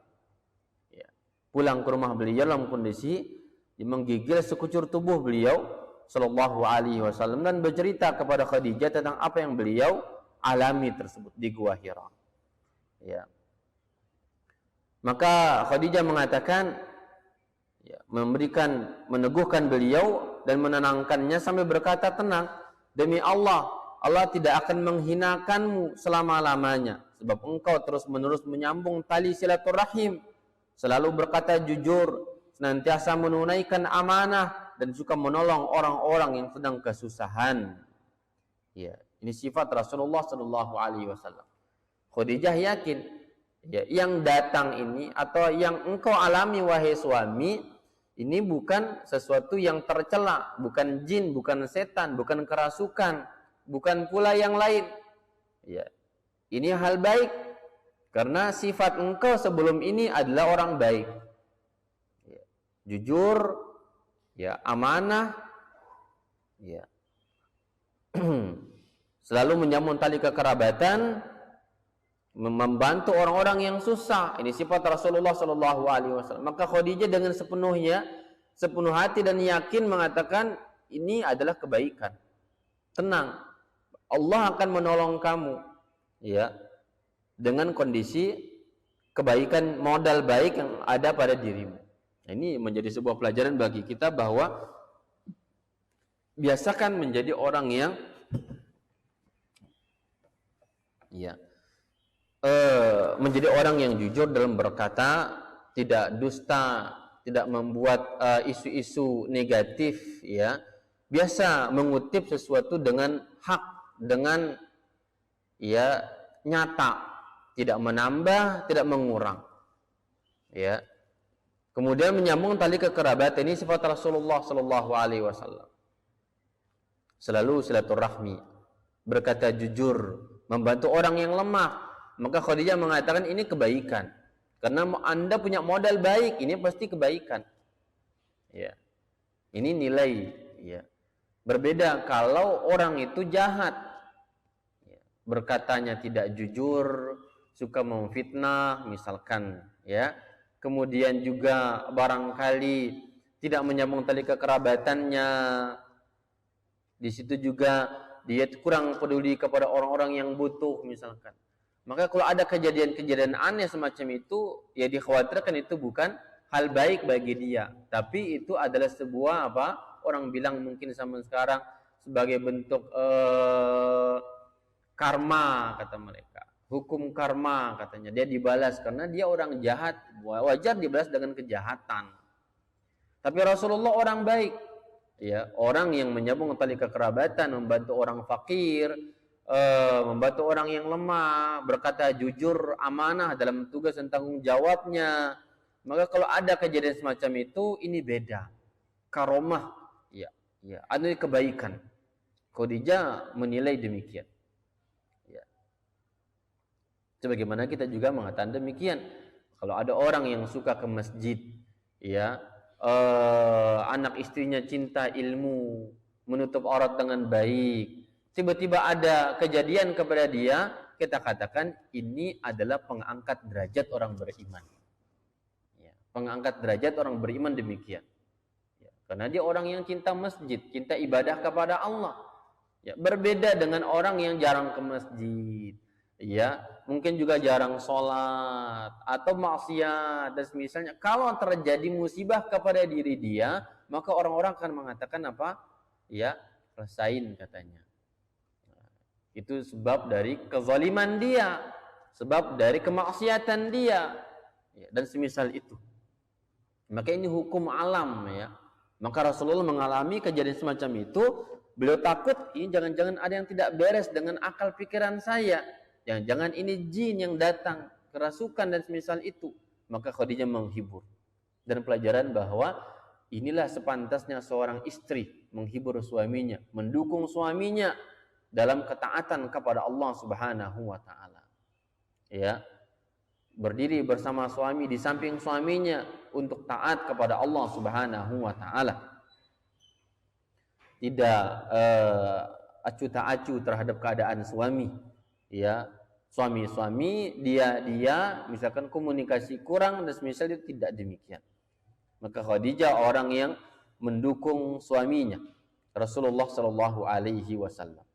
Ya, pulang ke rumah beliau dalam kondisi menggigil sekujur tubuh beliau Shallallahu Alaihi Wasallam dan bercerita kepada Khadijah tentang apa yang beliau alami tersebut di Gua Hira. Ya. Maka Khadijah mengatakan, ya, meneguhkan beliau dan menenangkannya sambil berkata, tenang, demi Allah, Allah tidak akan menghinakanmu selama-lamanya, sebab engkau terus-menerus menyambung tali silaturahim, selalu berkata jujur, senantiasa menunaikan amanah dan suka menolong orang-orang yang sedang kesusahan. Ya, ini sifat Rasulullah Shallallahu Alaihi Wasallam. Khadijah yakin, ya, yang datang ini atau yang engkau alami wahai suami, ini bukan sesuatu yang tercela, bukan jin, bukan setan, bukan kerasukan, bukan pula yang lain. Ya, ini hal baik karena sifat engkau sebelum ini adalah orang baik. Jujur, ya, amanah, ya, selalu menyambung tali kekerabatan, membantu orang-orang yang susah. Ini sifat Rasulullah Shallallahu Alaihi Wasallam. Maka Khadijah dengan sepenuh hati dan yakin mengatakan ini adalah kebaikan. Tenang, Allah akan menolong kamu, ya, dengan kondisi kebaikan, modal baik yang ada pada dirimu. Ini menjadi sebuah pelajaran bagi kita bahwa biasakan menjadi orang yang ya menjadi orang yang jujur dalam berkata, tidak dusta, tidak membuat isu-isu negatif, ya. Biasa mengutip sesuatu dengan hak, dengan ya nyata, tidak menambah, tidak mengurang. Ya. Kemudian menyambung tali kekerabatan, ini sifat Rasulullah Shallallahu Alaihi Wasallam. Selalu silaturahmi, berkata jujur, membantu orang yang lemah. Maka Khadijah mengatakan ini kebaikan, karena Anda punya modal baik, ini pasti kebaikan. Ya, ini nilai. Ya, berbeda kalau orang itu jahat, ya, berkatanya tidak jujur, suka memfitnah, misalkan, ya. Kemudian juga barangkali tidak menyambung tali kekerabatannya. Di situ juga dia kurang peduli kepada orang-orang yang butuh, misalkan. Maka kalau ada kejadian-kejadian aneh semacam itu, ya dikhawatirkan itu bukan hal baik bagi dia, tapi itu adalah sebuah orang bilang mungkin zaman sekarang sebagai bentuk karma, kata mereka. Hukum karma, katanya, dia dibalas karena dia orang jahat, wajar dibalas dengan kejahatan. Tapi Rasulullah orang baik, ya, orang yang menyambung tali kekerabatan, membantu orang fakir, membantu orang yang lemah, berkata jujur, amanah dalam tugas dan tanggung jawabnya. Maka kalau ada kejadian semacam itu, ini beda, karomah, ya, ada kebaikan. Khadijah menilai demikian. Sebagaimana kita juga mengatakan demikian. Kalau ada orang yang suka ke masjid, ya, anak istrinya cinta ilmu, menutup aurat dengan baik, tiba-tiba ada kejadian kepada dia, kita katakan ini adalah pengangkat derajat orang beriman. Ya, pengangkat derajat orang beriman demikian. Ya, karena dia orang yang cinta masjid, cinta ibadah kepada Allah. Ya, berbeda dengan orang yang jarang ke masjid. Ya, mungkin juga jarang sholat atau maksiat dan misalnya. Kalau terjadi musibah kepada diri dia, maka orang-orang akan mengatakan apa? Ya, rasain katanya. Itu sebab dari kezaliman dia, sebab dari kemaksiatan dia, ya, dan semisal itu. Maka ini hukum alam, ya. Maka Rasulullah mengalami kejadian semacam itu. Beliau takut ini jangan-jangan ada yang tidak beres dengan akal pikiran saya, jangan-jangan ini jin yang datang, kerasukan dan semisal itu. Maka Khadijah menghibur. Dan pelajaran bahwa inilah sepantasnya seorang istri menghibur suaminya, mendukung suaminya dalam ketaatan kepada Allah Subhanahu wa taala. Ya. Berdiri bersama suami di samping suaminya untuk taat kepada Allah Subhanahu wa taala. Tidak acuh tak acuh terhadap keadaan suami. Ya. Suami-suami dia misalkan komunikasi kurang dan semisal itu tidak demikian. Maka Khadijah orang yang mendukung suaminya, Rasulullah sallallahu alaihi wasallam.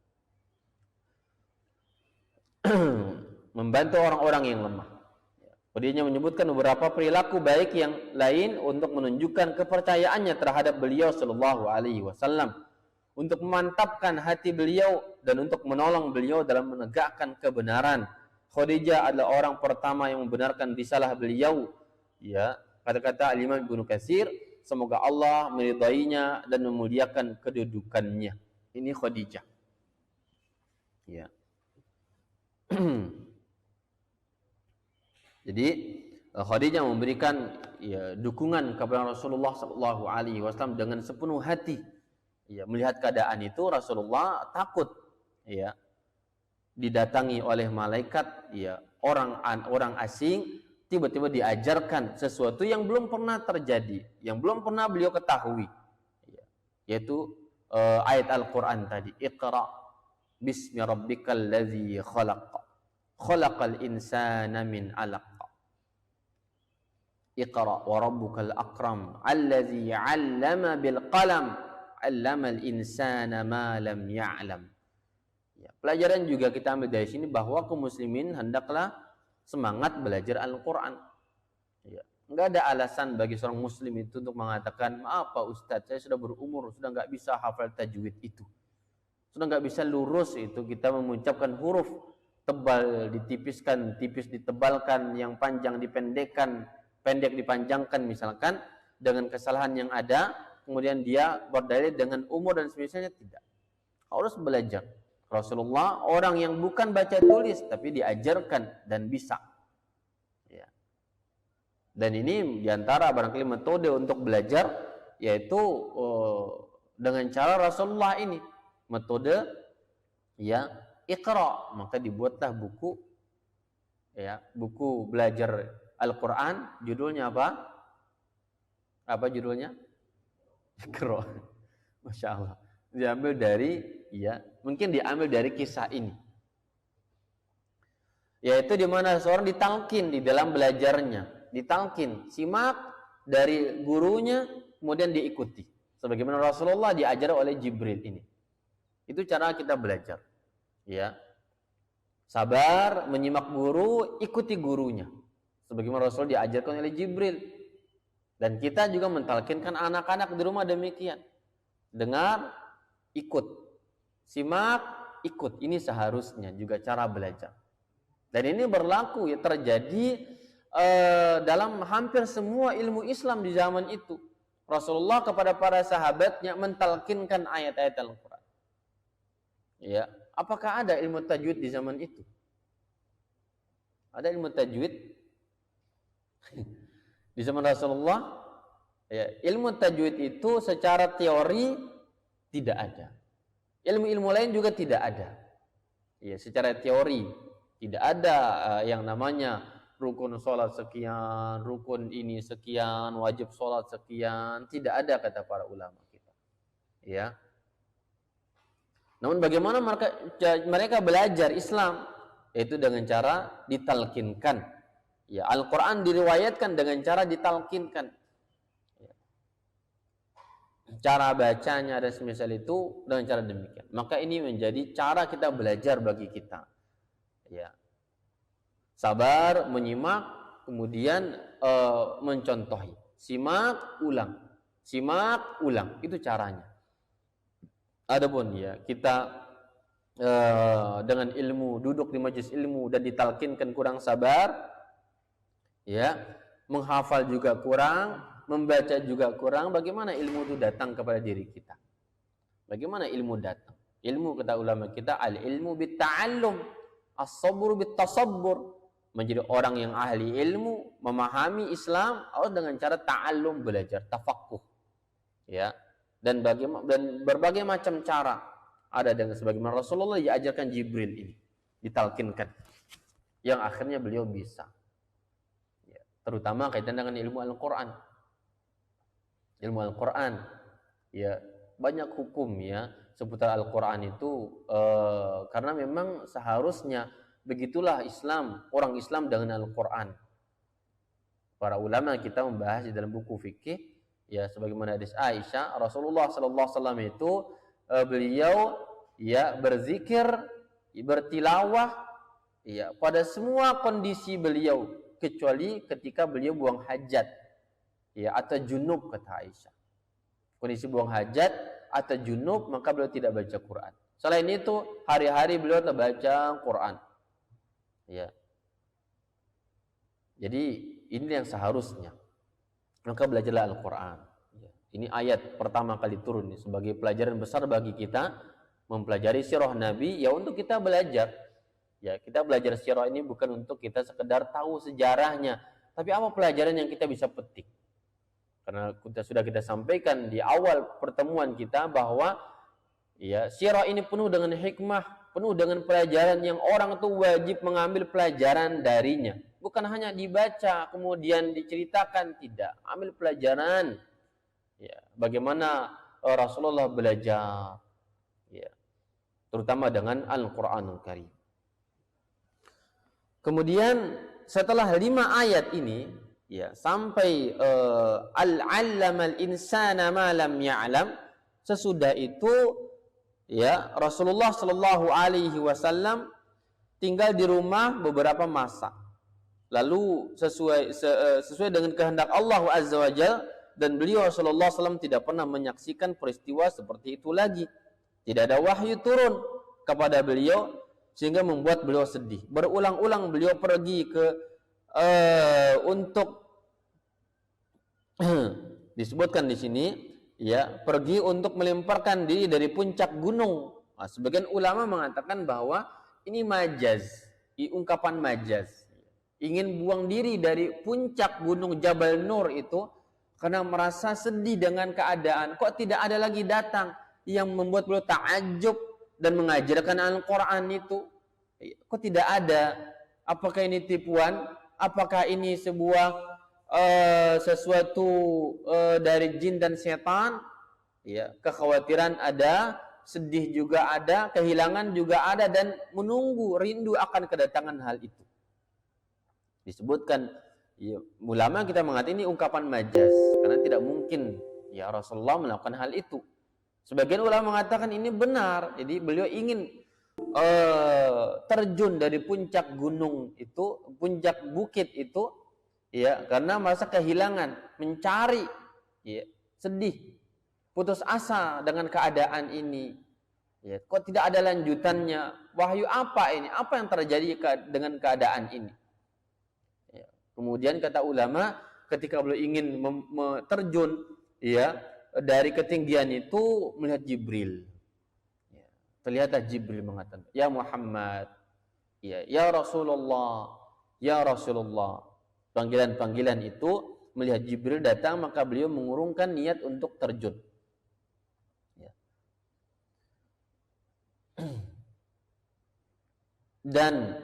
Membantu orang-orang yang lemah. Dia menyebutkan beberapa perilaku baik yang lain untuk menunjukkan kepercayaannya terhadap beliau sallallahu alaihi wasallam, untuk memantapkan hati beliau dan untuk menolong beliau dalam menegakkan kebenaran. Khadijah adalah orang pertama yang membenarkan risalah beliau. Ya, kata-kata Imam Ibnu Katsir, semoga Allah meridainya dan memuliakan kedudukannya. Ini Khadijah. Ya. Jadi Khadijah memberikan dukungan kepada Rasulullah sallallahu alaihi wasallam dengan sepenuh hati. Ya, melihat keadaan itu Rasulullah takut ya didatangi oleh malaikat orang asing, tiba-tiba diajarkan sesuatu yang belum pernah terjadi, yang belum pernah beliau ketahui. Ya, yaitu ayat Al-Qur'an tadi, Iqra bismi rabbikal ladzi khalaq. Khalaqal insana min 'alaq. Iqra wa rabbukal akram allazi 'allama bil qalam 'allamal insana ma lam ya'lam. Ya, pelajaran juga kita ambil dari sini bahwa kaum muslimin hendaklah semangat belajar Al-Qur'an. Ya, enggak ada alasan bagi seorang muslim itu untuk mengatakan, "Maaf Pak Ustadz, saya sudah berumur, sudah enggak bisa hafal tajwid itu. Sudah enggak bisa lurus itu kita mengucapkan huruf, tebal ditipiskan, tipis ditebalkan, yang panjang dipendekkan, pendek dipanjangkan misalkan, dengan kesalahan yang ada, kemudian dia berdalil dengan umur dan semisalnya, tidak. Harus belajar. Rasulullah orang yang bukan baca tulis tapi diajarkan dan bisa. Ya. Dan ini diantara barangkali metode untuk belajar, yaitu dengan cara Rasulullah ini, metode ya Iqra, maka dibuatlah buku ya, buku belajar Al-Qur'an, judulnya apa? Apa judulnya? Iqra. Masya Allah. Diambil dari mungkin diambil dari kisah ini. Yaitu di mana seorang ditalkin di dalam belajarnya, ditalkin, simak dari gurunya, kemudian diikuti. Sebagaimana Rasulullah diajar oleh Jibril ini. Itu cara kita belajar. Ya. Sabar, menyimak guru, ikuti gurunya. Sebagaimana Rasul diajarkan oleh Jibril. Dan kita juga mentalkinkan anak-anak di rumah demikian. Dengar, ikut. Simak, ikut. Ini seharusnya juga cara belajar. Dan ini berlaku ya, terjadi dalam hampir semua ilmu Islam di zaman itu. Rasulullah kepada para sahabatnya mentalkinkan ayat-ayat Al-Quran. Ya, apakah ada ilmu tajwid di zaman itu? Ada ilmu tajwid di zaman Rasulullah? Ya, ilmu tajwid itu secara teori tidak ada. Ilmu-ilmu lain juga tidak ada. Ya, secara teori tidak ada yang namanya rukun sholat sekian, rukun ini sekian, wajib sholat sekian, tidak ada kata para ulama kita. Ya. Namun bagaimana mereka belajar Islam? Yaitu dengan cara ditalkinkan. Ya, Al-Quran diriwayatkan dengan cara ditalkinkan. Cara bacanya dan semisal itu dengan cara demikian. Maka ini menjadi cara kita belajar bagi kita. Ya. Sabar, menyimak, kemudian mencontohi. Simak, ulang. Simak, ulang. Itu caranya. Adapun ya kita dengan ilmu, duduk di majelis ilmu dan ditalkinkan kurang sabar, ya, menghafal juga kurang, membaca juga kurang, bagaimana ilmu itu datang kepada diri kita? Bagaimana ilmu datang? Ilmu, kata ulama kita, al-ilmu bit-ta'allum, as-sabru bit-tasabbur. Menjadi orang yang ahli ilmu, memahami Islam harus dengan cara ta'allum, belajar, tafaqquh. Ya. Dan berbagai macam cara ada, dengan sebagaimana Rasulullah diajarkan Jibril ini, ditalkinkan, yang akhirnya beliau bisa. Ya. Terutama kaitan dengan ilmu Al-Quran. Ilmu Al-Quran, ya, banyak hukum ya seputar Al-Quran itu, karena memang seharusnya begitulah Islam, orang Islam dengan Al-Quran. Para ulama kita membahas di dalam buku fikih, ya, sebagaimana hadis Aisyah, Rasulullah sallallahu alaihi wasallam itu beliau ya berzikir, bertilawah, ya, pada semua kondisi beliau kecuali ketika beliau buang hajat, ya, atau junub, kata Aisyah. Kondisi buang hajat atau junub, maka beliau tidak baca Quran. Selain itu, hari-hari beliau tetap baca Quran. Ya. Jadi ini yang seharusnya. Maka belajarlah Al-Quran. Ini ayat pertama kali turun nih, sebagai pelajaran besar bagi kita mempelajari sirah Nabi, ya untuk kita belajar. Ya, kita belajar sirah ini bukan untuk kita sekedar tahu sejarahnya, tapi apa pelajaran yang kita bisa petik. Karena sudah kita sampaikan di awal pertemuan kita bahwa ya sirah ini penuh dengan hikmah, penuh dengan pelajaran yang orang itu wajib mengambil pelajaran darinya. Bukan hanya dibaca kemudian diceritakan, tidak. Ambil pelajaran. Ya, bagaimana Rasulullah belajar, ya, terutama dengan Al-Quranul Karim. Kemudian setelah 5 ayat ini, ya, sampai al-'allamal insana ma lam ya'lam, sesudah itu ya Rasulullah sallallahu alaihi wasallam tinggal di rumah beberapa masa. Lalu sesuai dengan kehendak Allah Azza wa Jalla, dan beliau sallallahu alaihi wasallam tidak pernah menyaksikan peristiwa seperti itu lagi. Tidak ada wahyu turun kepada beliau sehingga membuat beliau sedih. Berulang-ulang beliau pergi ke untuk disebutkan di sini, ya, pergi untuk melemparkan diri dari puncak gunung. Nah, sebagian ulama mengatakan bahwa ini majaz, ungkapan majaz. Ingin buang diri dari puncak gunung Jabal Nur itu karena merasa sedih dengan keadaan. Kok tidak ada lagi datang yang membuat beliau ta'ajub dan mengajarkan Al-Quran itu? Kok tidak ada? Apakah ini tipuan? Apakah ini sebuah sesuatu dari jin dan setan? Ya, kekhawatiran ada, sedih juga ada, kehilangan juga ada, dan menunggu, rindu akan kedatangan hal itu. Disebutkan, ya, ulama kita mengatakan ini ungkapan majaz, karena tidak mungkin ya Rasulullah melakukan hal itu. Sebagian ulama mengatakan ini benar, jadi beliau ingin terjun dari puncak gunung itu, puncak bukit itu, ya, karena merasa kehilangan, mencari, ya, sedih, putus asa dengan keadaan ini. Ya, kok tidak ada lanjutannya? Wahyu apa ini? Apa yang terjadi dengan keadaan ini? Ya. Kemudian kata ulama, ketika beliau ingin terjun, ya, dari ketinggian itu melihat Jibril. Ya. Terlihatlah Jibril mengatakan, "Ya Muhammad, ya Rasulullah, ya Rasulullah." Panggilan-panggilan itu melihat Jibril datang, maka beliau mengurungkan niat untuk terjun. Ya. Dan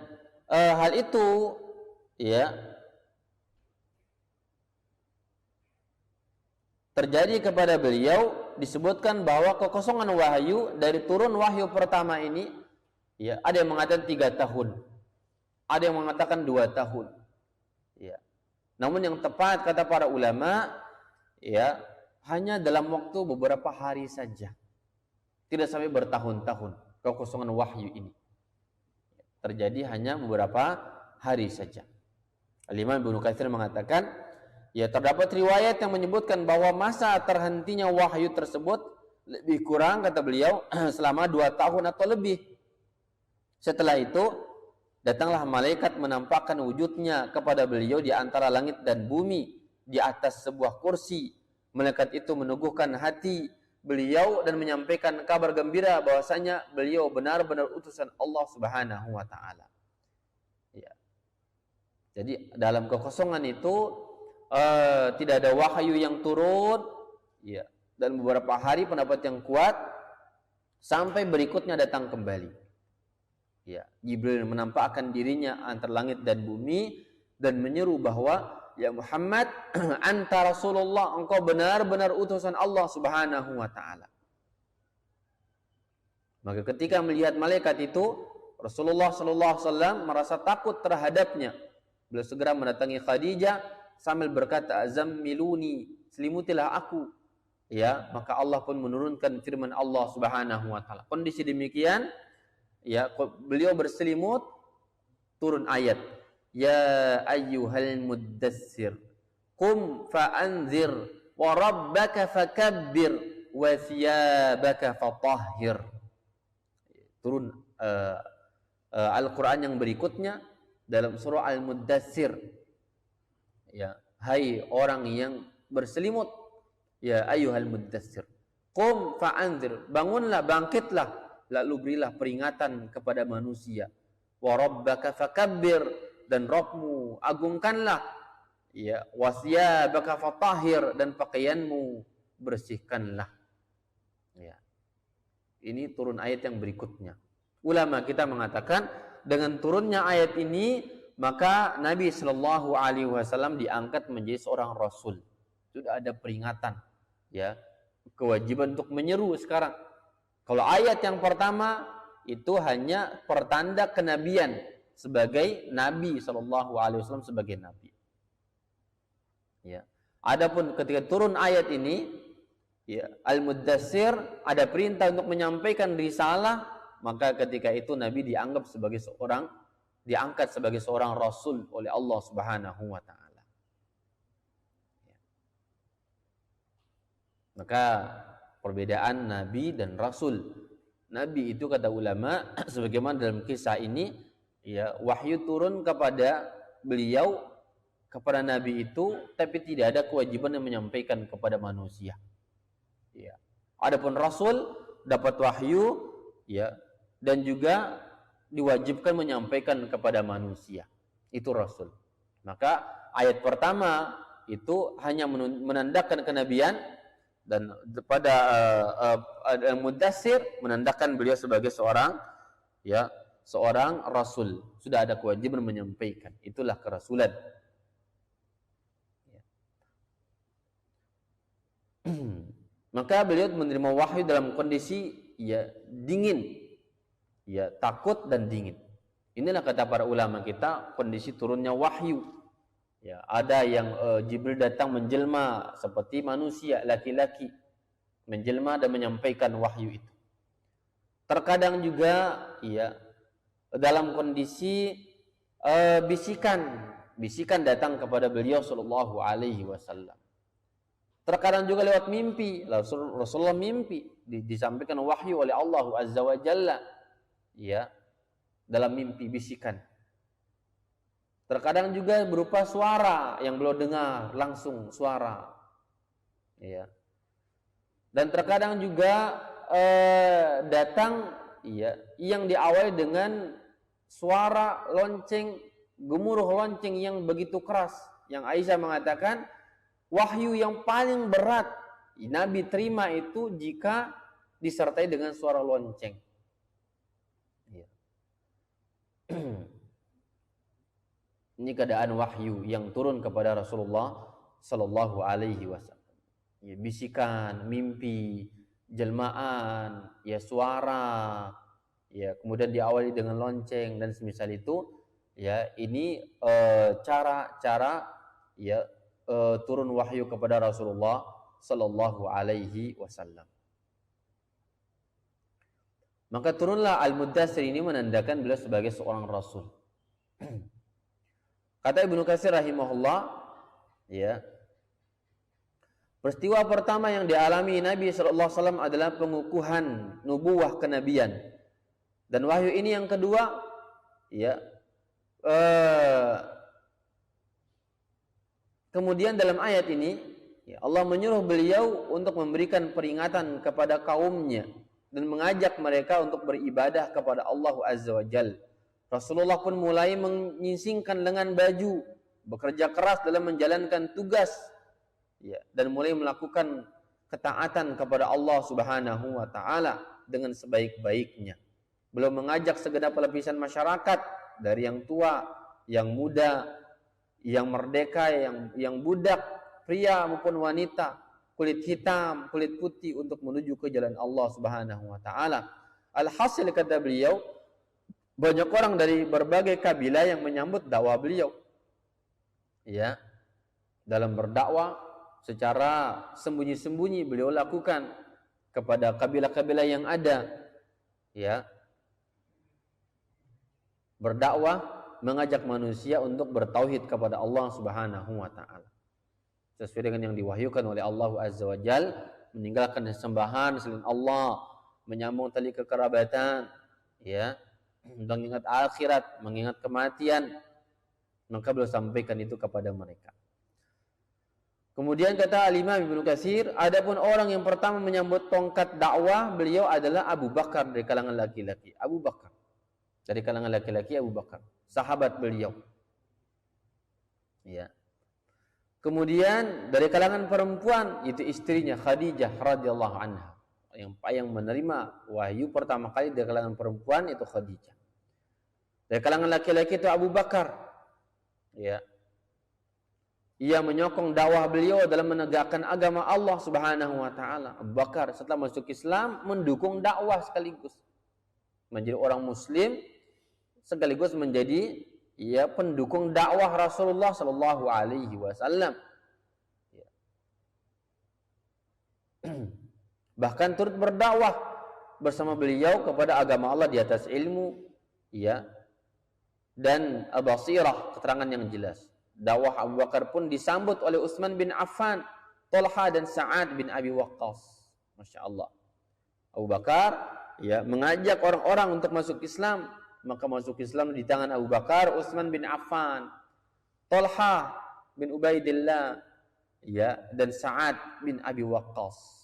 hal itu, ya, terjadi kepada beliau disebutkan bahwa kekosongan wahyu dari turun wahyu pertama ini, ya, ada yang mengatakan 3 tahun, ada yang mengatakan 2 tahun. Ya. Namun yang tepat kata para ulama, ya, hanya dalam waktu beberapa hari saja. Tidak sampai bertahun-tahun kekosongan wahyu ini. Terjadi hanya beberapa hari saja. Al-Imam Ibnu Katsir mengatakan, ya, terdapat riwayat yang menyebutkan bahwa masa terhentinya wahyu tersebut lebih kurang, kata beliau, selama 2 tahun atau lebih. Setelah itu, datanglah malaikat menampakkan wujudnya kepada beliau di antara langit dan bumi, di atas sebuah kursi. Malaikat itu meneguhkan hati beliau dan menyampaikan kabar gembira bahwasanya beliau benar-benar utusan Allah Subhanahu wa taala. Ya. Jadi dalam kekosongan itu tidak ada wahyu yang turun, ya, dan beberapa hari pendapat yang kuat sampai berikutnya datang kembali. Ya, Jibril menampakkan dirinya antara langit dan bumi dan menyeru bahwa, ya Muhammad, anta Rasulullah, engkau benar-benar utusan Allah Subhanahu wa taala. Maka ketika melihat malaikat itu, Rasulullah sallallahu alaihi wasallam merasa takut terhadapnya. Beliau segera mendatangi Khadijah sambil berkata, "Zammiluni, selimutilah aku." Ya, maka Allah pun menurunkan firman Allah Subhanahu wa taala. Kondisi demikian, ya, beliau berselimut, turun ayat, ya ayyuhal muddassir qum fa'anzir wa rabbaka fakabbir wa thiyabaka fatahhir. Turun Al-Quran yang berikutnya dalam surah Al-Muddassir, ya, hai orang yang berselimut, ya ayyuhal muddassir qum fa'anzir, bangunlah, bangkitlah, lalu berilah peringatan kepada manusia, wa rabbaka fakabbir, dan Rabbmu agungkanlah, ya, wasyabaka fatahhir, dan pakaianmu bersihkanlah. Ya. Ini turun ayat yang berikutnya. Ulama kita mengatakan dengan turunnya ayat ini maka Nabi Shallallahu Alaihi Wasallam diangkat menjadi seorang Rasul. Sudah ada peringatan, ya, kewajiban untuk menyeru sekarang. Kalau ayat yang pertama itu hanya pertanda kenabian sebagai Nabi Shallallahu Alaihi Wasallam sebagai Nabi. Ya. Adapun ketika turun ayat ini, ya, Al-Muddassir, ada perintah untuk menyampaikan risalah, maka ketika itu Nabi diangkat sebagai seorang Rasul oleh Allah Subhanahu wa taala. Ya. Maka perbedaan Nabi dan Rasul. Nabi itu kata ulama, sebagaimana dalam kisah ini, ya, wahyu turun kepada beliau, kepada Nabi itu, tapi tidak ada kewajiban yang menyampaikan kepada manusia. Ya. Adapun Rasul dapat wahyu, ya, dan juga diwajibkan menyampaikan kepada manusia. Itu Rasul. Maka ayat pertama itu hanya menandakan kenabian, dan pada Muddassir menandakan beliau sebagai seorang, ya, seorang Rasul. Sudah ada kewajiban menyampaikan. Itulah kerasulan. Maka beliau menerima wahyu dalam kondisi, ya, dingin, ya, takut dan dingin. Inilah kata para ulama kita kondisi turunnya wahyu. Ya, ada yang Jibril datang menjelma seperti manusia, laki-laki, menjelma dan menyampaikan wahyu itu. Terkadang juga, ya, dalam kondisi bisikan datang kepada beliau sallallahu alaihi wasallam. Terkadang juga lewat mimpi. Rasulullah mimpi, disampaikan wahyu oleh Allah Azza wa Jalla, ya, dalam mimpi bisikan. Terkadang juga berupa suara yang beliau dengar langsung, suara, ya. Dan terkadang juga datang, ya, yang diawali dengan suara lonceng, gemuruh lonceng yang begitu keras, yang Aisyah mengatakan wahyu yang paling berat Nabi terima itu jika disertai dengan suara lonceng. Ya. Ini keadaan wahyu yang turun kepada Rasulullah Sallallahu Alaihi Wasallam. ya, bisikan, mimpi, jelmaan, ya suara, ya kemudian diawali dengan lonceng dan semisal itu, ya ini cara-cara ya turun wahyu kepada Rasulullah Sallallahu Alaihi Wasallam. Maka turunlah Al-Muddatsir ini menandakan beliau sebagai seorang Rasul. Kata Ibnu Katsir rahimahullah, ya, peristiwa pertama yang dialami Nabi Sallallahu Alaihi Wasallam adalah pengukuhan nubuwah kenabian. Dan wahyu ini yang kedua, ya, kemudian dalam ayat ini, ya, Allah menyuruh beliau untuk memberikan peringatan kepada kaumnya dan mengajak mereka untuk beribadah kepada Allah Azza wa Jalla. Rasulullah pun mulai menyingsingkan lengan baju, bekerja keras dalam menjalankan tugas, ya, dan mulai melakukan ketaatan kepada Allah Subhanahu wa taala dengan sebaik-baiknya. Beliau mengajak segenap lapisan masyarakat, dari yang tua, yang muda, yang merdeka, yang budak, pria maupun wanita, kulit hitam, kulit putih, untuk menuju ke jalan Allah Subhanahu wa taala. Alhasil, kata beliau, banyak orang dari berbagai kabilah yang menyambut dakwah beliau. Ya, dalam berdakwah secara sembunyi-sembunyi beliau lakukan kepada kabilah-kabilah yang ada. Ya, berdakwah, mengajak manusia untuk bertauhid kepada Allah Subhanahu wa taala, sesuai dengan yang diwahyukan oleh Allah Azza wa Jal, meninggalkan sembahan selain Allah, menyambung tali kekerabatan, ya, mengingat akhirat, mengingat kematian. Maka beliau sampaikan itu kepada mereka. Kemudian kata Al-Imam Ibnu Katsir, adapun orang yang pertama menyambut tongkat dakwah beliau adalah Abu Bakar dari kalangan laki-laki. Abu Bakar dari kalangan laki-laki, Abu Bakar, sahabat beliau. Ya. Kemudian dari kalangan perempuan, itu istrinya Khadijah radhiyallahu anha. Yang menerima wahyu pertama kali dari kalangan perempuan itu Khadijah. Dari kalangan laki-laki itu Abu Bakar. Ya. Ia menyokong dakwah beliau dalam menegakkan agama Allah Subhanahu wa taala. Abu Bakar setelah masuk Islam mendukung dakwah sekaligus menjadi orang muslim, sekaligus menjadi, ya, pendukung dakwah Rasulullah Sallallahu Alaihi Wasallam. Ya. Bahkan turut berdakwah bersama beliau kepada agama Allah di atas ilmu, ya, dan basirah, keterangan yang jelas. Dakwah Abu Bakar pun disambut oleh Utsman bin Affan, Talha dan Sa'ad bin Abi Waqqas. Masya Allah. Abu Bakar, ya, mengajak orang-orang untuk masuk Islam. Maka masuk Islam di tangan Abu Bakar, Utsman bin Affan, Talha bin Ubaidillah, ya, dan Sa'ad bin Abi Waqqas.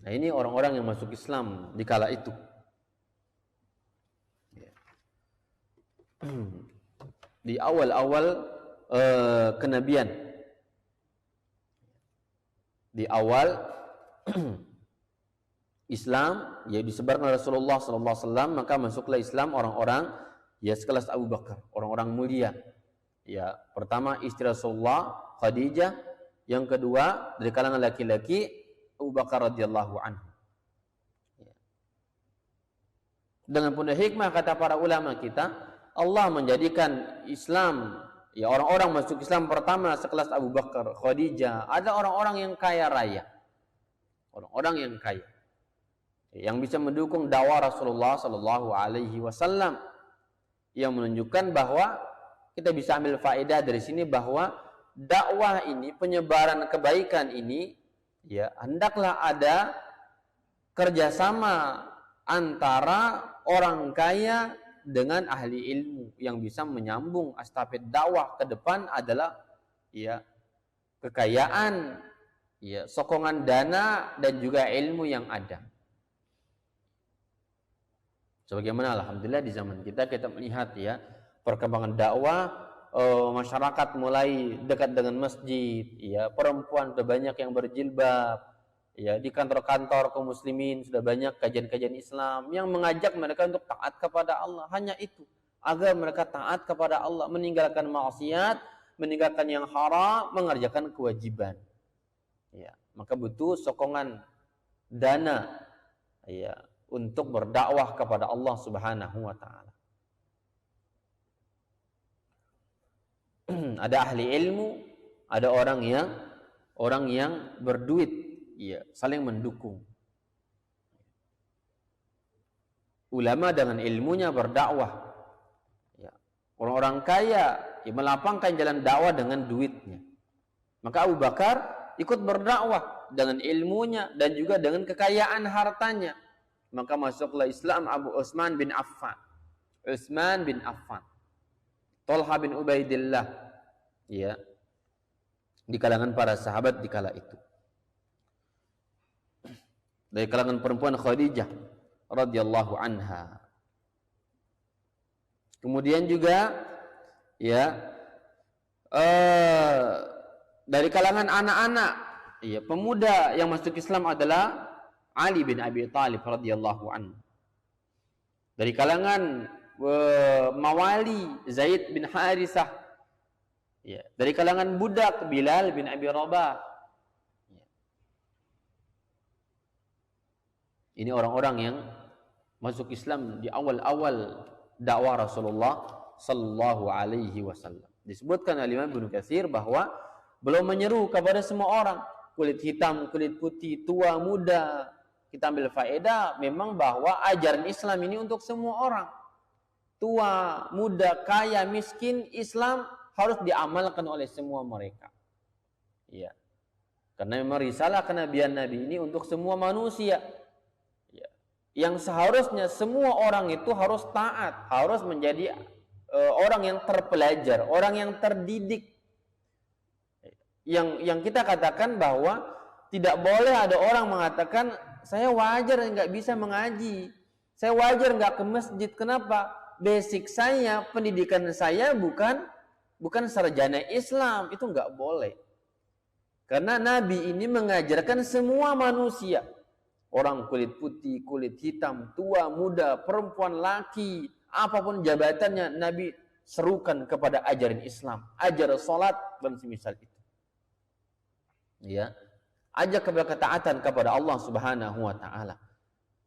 Nah, ini orang-orang yang masuk Islam di kala itu. Di awal-awal kenabian, di awal Islam, ya, disebarkan Rasulullah SAW, maka masuklah Islam orang-orang, ya, sekelas Abu Bakar, orang-orang mulia. Ya, pertama istri Rasulullah Khadijah, yang kedua dari kalangan laki-laki Abu Bakar radhiyallahu anhu. Ya. Dengan penuh hikmah, kata para ulama kita, Allah menjadikan Islam, ya, orang-orang masuk Islam pertama sekelas Abu Bakar, Khadijah, ada orang-orang yang kaya raya, orang-orang yang kaya, yang bisa mendukung dakwah Rasulullah Sallallahu Alaihi Wasallam, yang menunjukkan bahwa kita bisa ambil faedah dari sini bahwa dakwah ini, penyebaran kebaikan ini, ya, hendaklah ada kerjasama antara orang kaya dengan ahli ilmu yang bisa menyambung estafet dakwah ke depan adalah, ya, kekayaan, ya, sokongan dana dan juga ilmu yang ada. Sebagaimana alhamdulillah di zaman kita melihat, ya, perkembangan dakwah, masyarakat mulai dekat dengan masjid, ya, perempuan sudah banyak yang berjilbab, ya, di kantor-kantor kaum muslimin sudah banyak kajian-kajian Islam yang mengajak mereka untuk taat kepada Allah. Hanya itu, agar mereka taat kepada Allah, meninggalkan maksiat, meninggalkan yang haram, mengerjakan kewajiban. Ya, maka butuh sokongan dana ya untuk berdakwah kepada Allah Subhanahu wa taala. Ada ahli ilmu, ada orang yang berduit, ya, saling mendukung. Ulama dengan ilmunya berdakwah. Ya. Orang-orang kaya ya, melapangkan jalan dakwah dengan duitnya. Maka Abu Bakar ikut berdakwah dengan ilmunya dan juga dengan kekayaan hartanya. Maka masuklah Islam Abu Utsman bin Affan. Utsman bin Affan. Talha bin Ubaidillah. Ya. Di kalangan para sahabat di kala itu. Dari kalangan perempuan Khadijah radhiyallahu anha. Kemudian juga ya dari kalangan anak-anak ya pemuda yang masuk Islam adalah Ali bin Abi Thalib radhiyallahu anhu. Dari kalangan mawali Zaid bin Harisah. Ya, dari kalangan budak Bilal bin Abi Rabah. Ya. Ini orang-orang yang masuk Islam di awal-awal dakwah Rasulullah sallallahu alaihi wasallam. Disebutkan oleh Imam Ibnu Katsir bahwa belum menyeru kepada semua orang, kulit hitam, kulit putih, tua, muda. Kita ambil faedah memang bahwa ajaran Islam ini untuk semua orang. Tua, muda, kaya, miskin, Islam harus diamalkan oleh semua mereka. Ya. Karena memang risalah kenabian Nabi ini untuk semua manusia. Ya. Yang seharusnya semua orang itu harus taat, harus menjadi orang yang terpelajar, orang yang terdidik. Yang kita katakan bahwa tidak boleh ada orang mengatakan saya wajar nggak bisa mengaji, saya wajar nggak ke masjid. Kenapa? Basic saya, pendidikan saya bukan sarjana Islam, itu nggak boleh. Karena Nabi ini mengajarkan semua manusia, orang kulit putih, kulit hitam, tua, muda, perempuan, laki, apapun jabatannya, Nabi serukan kepada ajaran Islam, ajar salat dan semisal itu. Ya, ajak kepada ketaatan kepada Allah Subhanahu wa taala.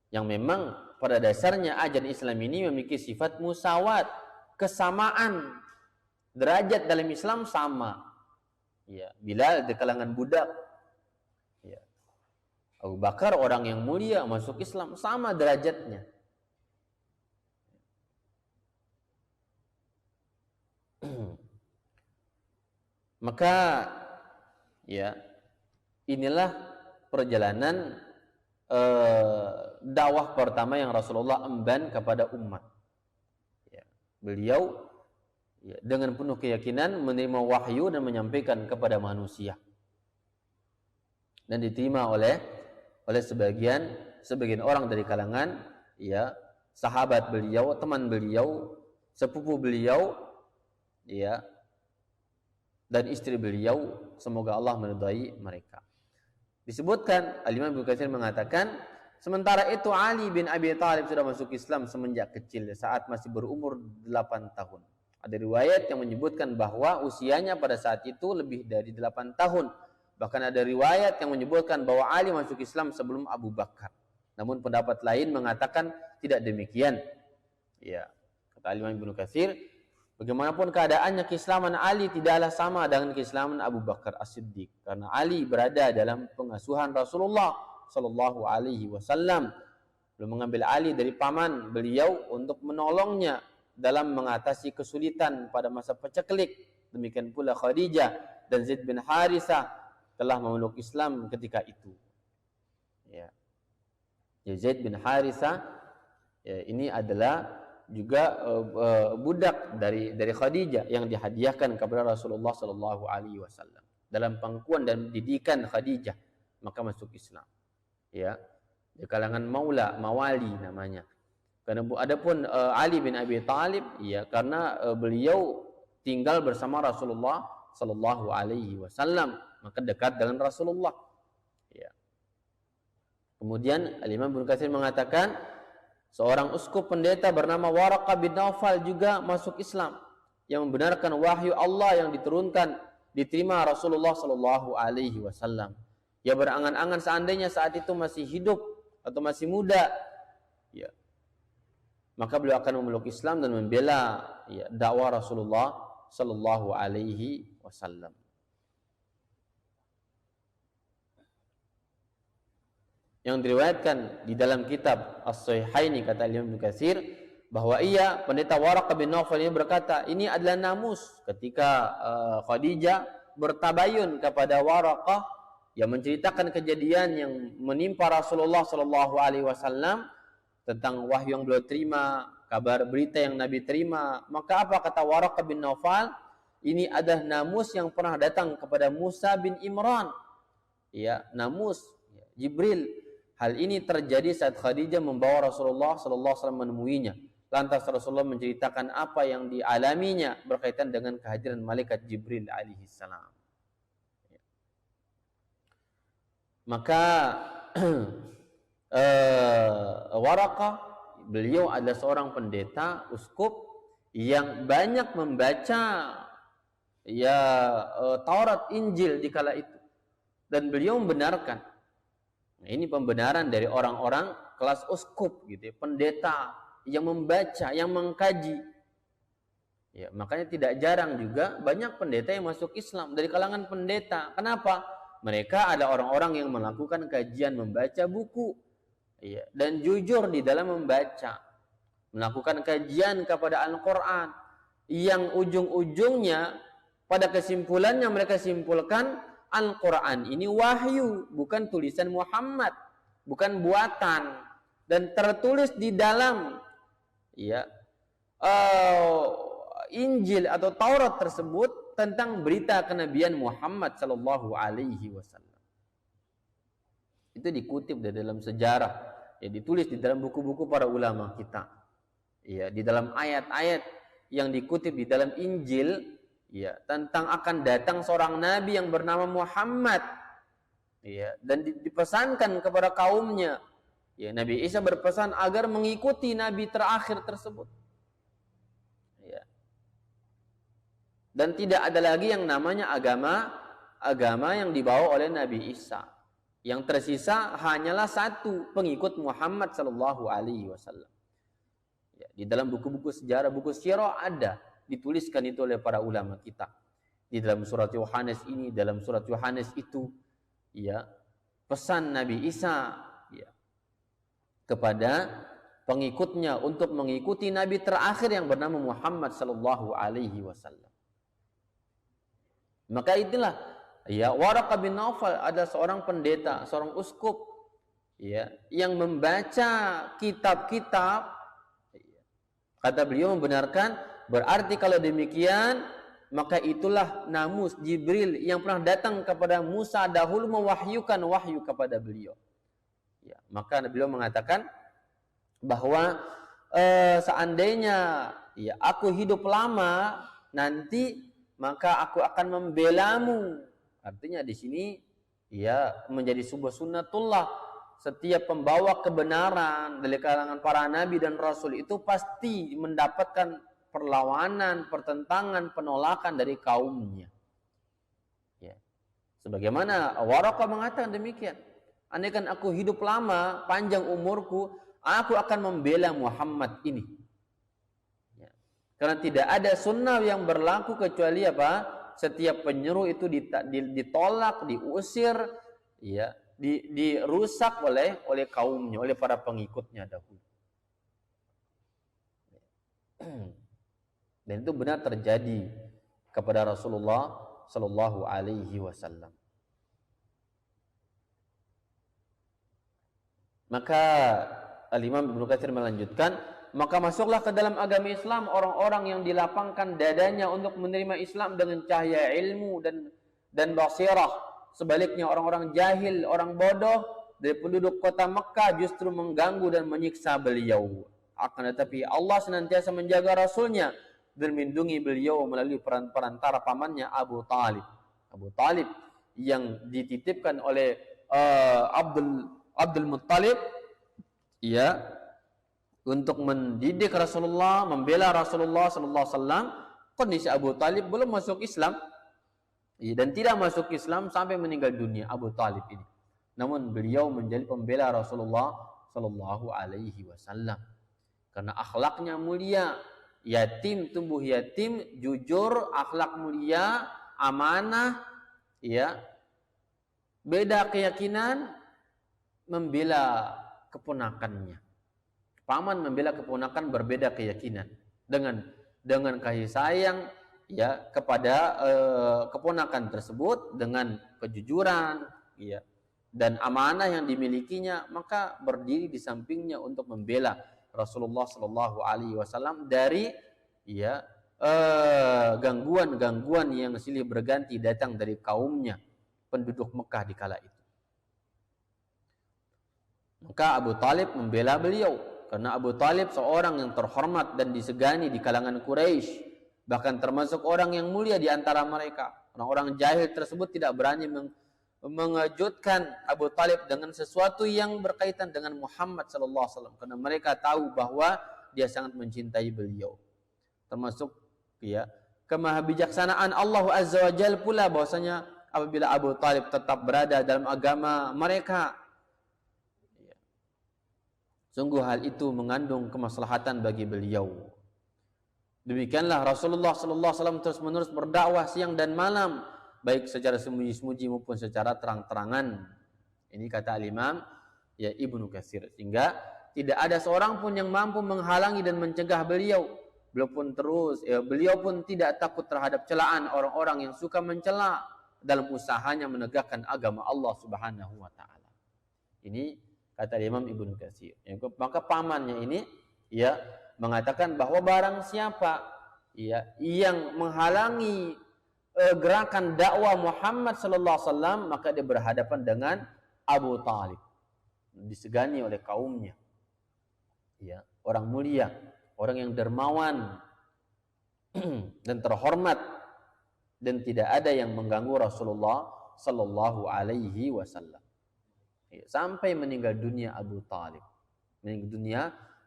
Yang memang pada dasarnya ajaran Islam ini memiliki sifat musawat, kesamaan. Derajat dalam Islam sama. Ya, Bilal di kalangan budak. Ya. Abu Bakar orang yang mulia masuk Islam sama derajatnya. Maka ya inilah perjalanan dakwah pertama yang Rasulullah emban kepada umat. Ya. Beliau ya, dengan penuh keyakinan menerima wahyu dan menyampaikan kepada manusia dan diterima oleh sebagian orang dari kalangan ya sahabat beliau, teman beliau, sepupu beliau ya dan istri beliau, semoga Allah meridai mereka. Disebutkan Al-Imam Ibnu Katsir mengatakan sementara itu Ali bin Abi Thalib sudah masuk Islam semenjak kecil saat masih berumur 8 tahun. Ada riwayat yang menyebutkan bahwa usianya pada saat itu lebih dari 8 tahun. Bahkan ada riwayat yang menyebutkan bahwa Ali masuk Islam sebelum Abu Bakar. Namun pendapat lain mengatakan tidak demikian. Ya, kata Imam Ibnu Katsir, bagaimanapun keadaannya keislaman Ali tidaklah sama dengan keislaman Abu Bakar As-Siddiq. Karena Ali berada dalam pengasuhan Rasulullah sallallahu alaihi wasallam. Beliau mengambil Ali dari paman beliau untuk menolongnya dalam mengatasi kesulitan pada masa paceklik. Demikian pula Khadijah dan Zaid bin Harisah telah memeluk Islam ketika itu. Ya. Zaid bin Harisah ya, ini adalah juga budak dari Khadijah yang dihadiahkan kepada Rasulullah sallallahu alaihi wasallam. Dalam pangkuan dan didikan Khadijah maka masuk Islam. Ya. Di kalangan mawali namanya. Karena adapun Ali bin Abi Thalib ya karena beliau tinggal bersama Rasulullah sallallahu alaihi wasallam, maka dekat dengan Rasulullah. Ya. Kemudian Al-Imam Ibnu Katsir mengatakan seorang uskup pendeta bernama Waraqah bin Naufal juga masuk Islam. yang membenarkan wahyu Allah yang diturunkan, diterima Rasulullah Shallallahu Alaihi Wasallam. Ya berangan-angan seandainya saat itu masih hidup atau masih muda, ya, maka beliau akan memeluk Islam dan membela ya, dakwah Rasulullah Shallallahu Alaihi Wasallam. Yang diriwayatkan di dalam kitab As-Sahihaini, kata Imam Ibnu Katsir, bahwa pendeta Waraqah bin Nawfal ini berkata, ini adalah namus ketika Khadijah bertabayun kepada Waraqah yang menceritakan kejadian yang menimpa Rasulullah Shallallahu Alaihi Wasallam tentang wahyu yang beliau terima, kabar berita yang Nabi terima. Maka apa kata Waraqah bin Nawfal? Ini adalah namus yang pernah datang kepada Musa bin Imran. Ya, namus ya, Jibril. Hal ini terjadi saat Khadijah membawa Rasulullah sallallahu alaihi wasallam menemuinya. Lantas Rasulullah menceritakan apa yang dialaminya berkaitan dengan kehadiran malaikat Jibril alaihi salam. Maka Waraqah, beliau adalah seorang pendeta, uskup yang banyak membaca ya Taurat, Injil di kala itu, dan beliau membenarkan. Nah, ini pembenaran dari orang-orang kelas uskup gitu ya, pendeta yang membaca, yang mengkaji. Ya, makanya tidak jarang juga banyak pendeta yang masuk Islam dari kalangan pendeta. Kenapa? Mereka ada orang-orang yang melakukan kajian, membaca buku, ya, dan jujur di dalam membaca, melakukan kajian kepada Al-Quran, yang ujung-ujungnya pada kesimpulannya mereka simpulkan Al-Quran ini wahyu, bukan tulisan Muhammad, bukan buatan, dan tertulis di dalam ya Injil atau Taurat tersebut tentang berita kenabian Muhammad Sallallahu Alaihi Wasallam. Itu dikutip dari dalam sejarah, ya, ditulis di dalam buku-buku para ulama kita, ya, di dalam ayat-ayat yang dikutip di dalam Injil. Ya, tentang akan datang seorang nabi yang bernama Muhammad, ya, dan dipesankan kepada kaumnya. Ya, Nabi Isa berpesan agar mengikuti nabi terakhir tersebut. Ya. Dan tidak ada lagi yang namanya agama yang dibawa oleh Nabi Isa. Yang tersisa hanyalah satu, pengikut Muhammad sallallahu alaihi wasallam. Ya, di dalam buku-buku sejarah, buku sirah ada dituliskan itu oleh para ulama kita. Di dalam surat Yohanes ini, dalam surat Yohanes itu, ya, pesan Nabi Isa ya, kepada pengikutnya untuk mengikuti nabi terakhir yang bernama Muhammad sallallahu alaihi wasallam. Maka itulah ya, Waraqah bin Nawfal adalah seorang pendeta, seorang uskup ya, yang membaca kitab-kitab. Kata beliau membenarkan, berarti kalau demikian maka itulah namus Jibril yang pernah datang kepada Musa dahulu mewahyukan wahyu kepada beliau. Ya, maka beliau mengatakan bahwa seandainya ya aku hidup lama nanti, maka aku akan membelamu. Artinya di sini ya menjadi sebuah sunnatullah. Setiap pembawa kebenaran dari kalangan para nabi dan rasul itu pasti mendapatkan perlawanan, pertentangan, penolakan dari kaumnya. Ya. Sebagaimana Waraqah mengatakan demikian. Andaikan aku hidup lama, panjang umurku, aku akan membela Muhammad ini. Ya. Karena tidak ada sunnah yang berlaku kecuali apa? Setiap penyeru itu ditolak, diusir, ya, dirusak oleh kaumnya, oleh para pengikutnya dahulu. Dan itu benar terjadi kepada Rasulullah Sallallahu Alaihi Wasallam. Maka Al-Imam Ibnu Katsir melanjutkan, maka masuklah ke dalam agama Islam orang-orang yang dilapangkan dadanya untuk menerima Islam dengan cahaya ilmu dan basirah. Sebaliknya orang-orang jahil, orang bodoh dari penduduk kota Mekah justru mengganggu dan menyiksa beliau. Akan tetapi Allah senantiasa menjaga Rasulnya dan melindungi beliau melalui perantara pamannya Abu Talib. Abu Talib yang dititipkan oleh Abdul Muttalib ya, untuk mendidik Rasulullah, membela Rasulullah sallallahu alaihi wasallam. kondisi Abu Talib belum masuk Islam, dan tidak masuk Islam sampai meninggal dunia Abu Talib ini. Namun beliau menjadi pembela Rasulullah Shallallahu Alaihi Wasallam karena akhlaknya mulia. Yatim tumbuh yatim, jujur, akhlak mulia, amanah, ya, beda keyakinan, membela keponakannya. Paman membela keponakan berbeda keyakinan dengan kasih sayang, ya, kepada keponakan tersebut, dengan kejujuran, ya, dan amanah yang dimilikinya, maka berdiri di sampingnya untuk membela Rasulullah Shallallahu Alaihi Wasallam dari, ya, gangguan-gangguan yang silih berganti datang dari kaumnya penduduk Mekah di kala itu. Maka Abu Talib membela beliau karena Abu Talib seorang yang terhormat dan disegani di kalangan Quraisy, bahkan termasuk orang yang mulia di antara mereka. Orang-orang jahil tersebut tidak berani mengejutkan Abu Talib dengan sesuatu yang berkaitan dengan Muhammad sallallahu alaihi wasallam karena mereka tahu bahwa dia sangat mencintai beliau. Termasuk, ya, kemahabijaksanaan Allah Azza wa Jalla pula bahwasanya apabila Abu Talib tetap berada dalam agama mereka, ya, sungguh hal itu mengandung kemaslahatan bagi beliau. Demikianlah Rasulullah sallallahu alaihi wasallam terus-menerus berdakwah siang dan malam, baik secara sembunyi-sembunyi maupun secara terang-terangan. Ini kata Al-Imam, ya, Ibnu Katsir. Sehingga tidak ada seorang pun yang mampu menghalangi dan mencegah beliau. Beliau pun tidak takut terhadap celaan orang-orang yang suka mencela dalam usahanya menegakkan agama Allah Subhanahu wa taala. Ini kata Imam Ibnu Katsir. Maka pamannya ini, ya, mengatakan bahwa barang siapa, ya, yang menghalangi gerakan dakwah Muhammad sallallahu alaihi wasallam, maka dia berhadapan dengan Abu Talib, disegani oleh kaumnya, ya, orang mulia, orang yang dermawan dan terhormat, dan tidak ada yang mengganggu Rasulullah sallallahu alaihi wasallam, ya, sampai meninggal dunia Abu Talib. Meninggal dunia,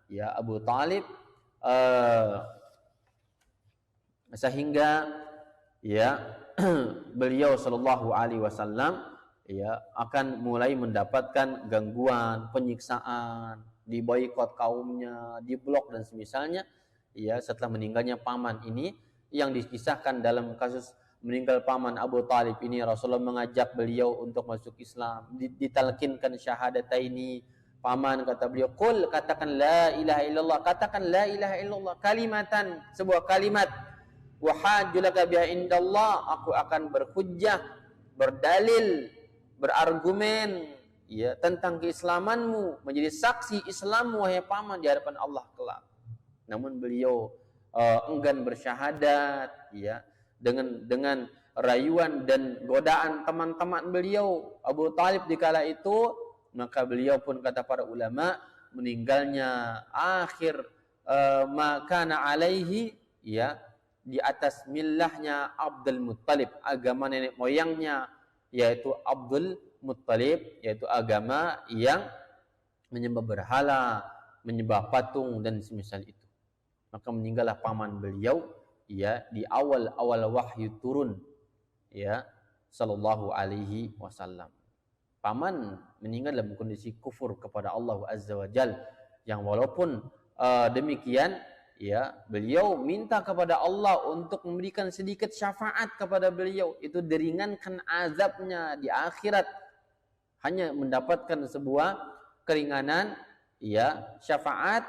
ya, Abu Talib, sehingga, ya, beliau sallallahu alaihi wasallam, ya, akan mulai mendapatkan gangguan, penyiksaan, diboikot kaumnya, diblok dan semisalnya, ya, setelah meninggalnya paman ini. Yang dikisahkan dalam kasus meninggal paman Abu Talib ini, Rasulullah mengajak beliau untuk masuk Islam, ditalkinkan syahadataini. Paman kata beliau, "Qul," katakan la ilaha illallah, katakan la ilaha illallah, kalimatan, sebuah kalimat, wahajulaka biha indallah, aku akan berhujjah, berdalil, berargumen, ya, tentang keislamanmu, menjadi saksi Islammu wahai paman di hadapan Allah kelak. Namun beliau enggan bersyahadat, ya, dengan rayuan dan godaan teman-teman beliau Abu Talib di kala itu. Maka beliau pun, kata para ulama, meninggalnya akhir makana alaihi, ya, di atas millahnya Abdul Muttalib, agama nenek moyangnya, yaitu Abdul Muttalib, yaitu agama yang menyembah berhala, menyembah patung dan semisal itu. Maka meninggallah paman beliau, ya, di awal-awal wahyu turun, ya, sallallahu alaihi wasallam. Paman meninggal dalam kondisi kufur kepada Allah Azza wa Jal, yang walaupun demikian, ya, beliau minta kepada Allah untuk memberikan sedikit syafaat kepada beliau, itu diringankan azabnya di akhirat, hanya mendapatkan sebuah keringanan, ya, syafaat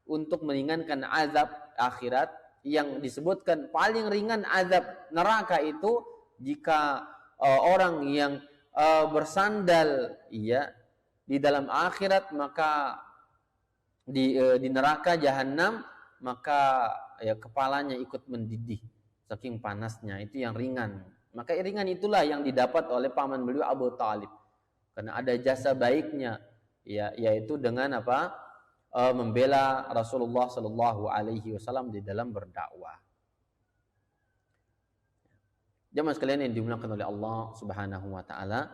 untuk meringankan azab akhirat, yang disebutkan paling ringan azab neraka itu jika orang yang bersandal, ya, di dalam akhirat, maka di neraka jahanam, maka, ya, kepalanya ikut mendidih saking panasnya. Itu yang ringan. Maka ringan itulah yang didapat oleh paman beliau Abu Talib, karena ada jasa baiknya, ya, yaitu dengan apa, membela Rasulullah Sallallahu Alaihi Wasallam di dalam berdakwah. Jamaah sekalian yang dimuliakan oleh Allah Subhanahu wa taala,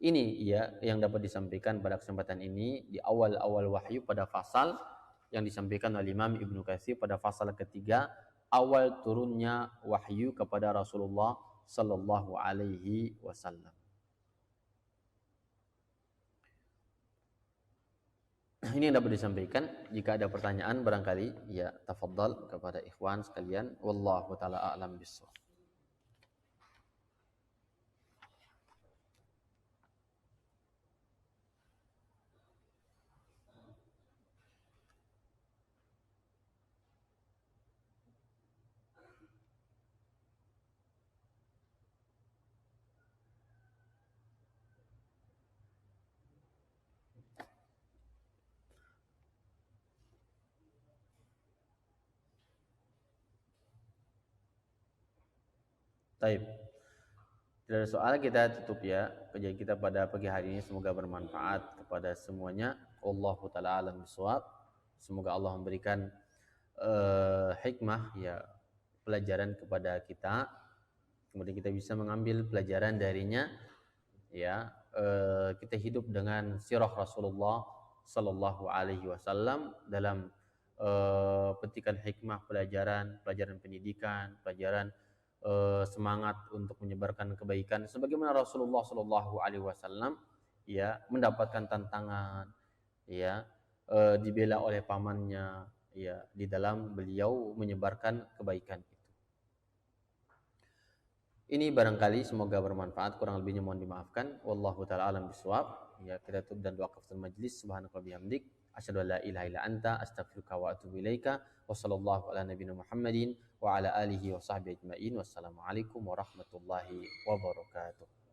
ini, ya, yang dapat disampaikan pada kesempatan ini di awal-awal wahyu pada fasal yang disampaikan oleh Imam Ibnu Katsir pada fasal ketiga awal turunnya wahyu kepada Rasulullah sallallahu alaihi wasallam. Ini yang dapat disampaikan. Jika ada pertanyaan barangkali ya tafadhal kepada ikhwan sekalian. Wallahu taala a'lam bissawab. Taib. Tidak ada soal, kita tutup ya kajian kita pada pagi hari ini. Semoga bermanfaat kepada semuanya. Wallahu taala alam bisawab. Semoga Allah memberikan hikmah ya, pelajaran kepada kita. Kemudian kita bisa mengambil pelajaran darinya ya. Kita hidup dengan sirah Rasulullah sallallahu alaihi wasallam dalam petikan hikmah, pelajaran pendidikan, pelajaran semangat untuk menyebarkan kebaikan sebagaimana Rasulullah Shallallahu Alaihi Wasallam ya mendapatkan tantangan ya dibela oleh pamannya ya di dalam beliau menyebarkan kebaikan itu. Ini barangkali semoga bermanfaat, kurang lebihnya mohon dimaafkan. Wallahu taala alam bisawab. Ya, kita tutup dan doa kafaratul majlis. Subhanaka bihamdik asyhadu an la ilaha illa anta astaghfiruka wa atubu ilaika. Wassallallahu ala nabiyina Muhammadin wa ala alihi wa sahbihi ajmain. Wassalamualaikum warahmatullahi wabarakatuh.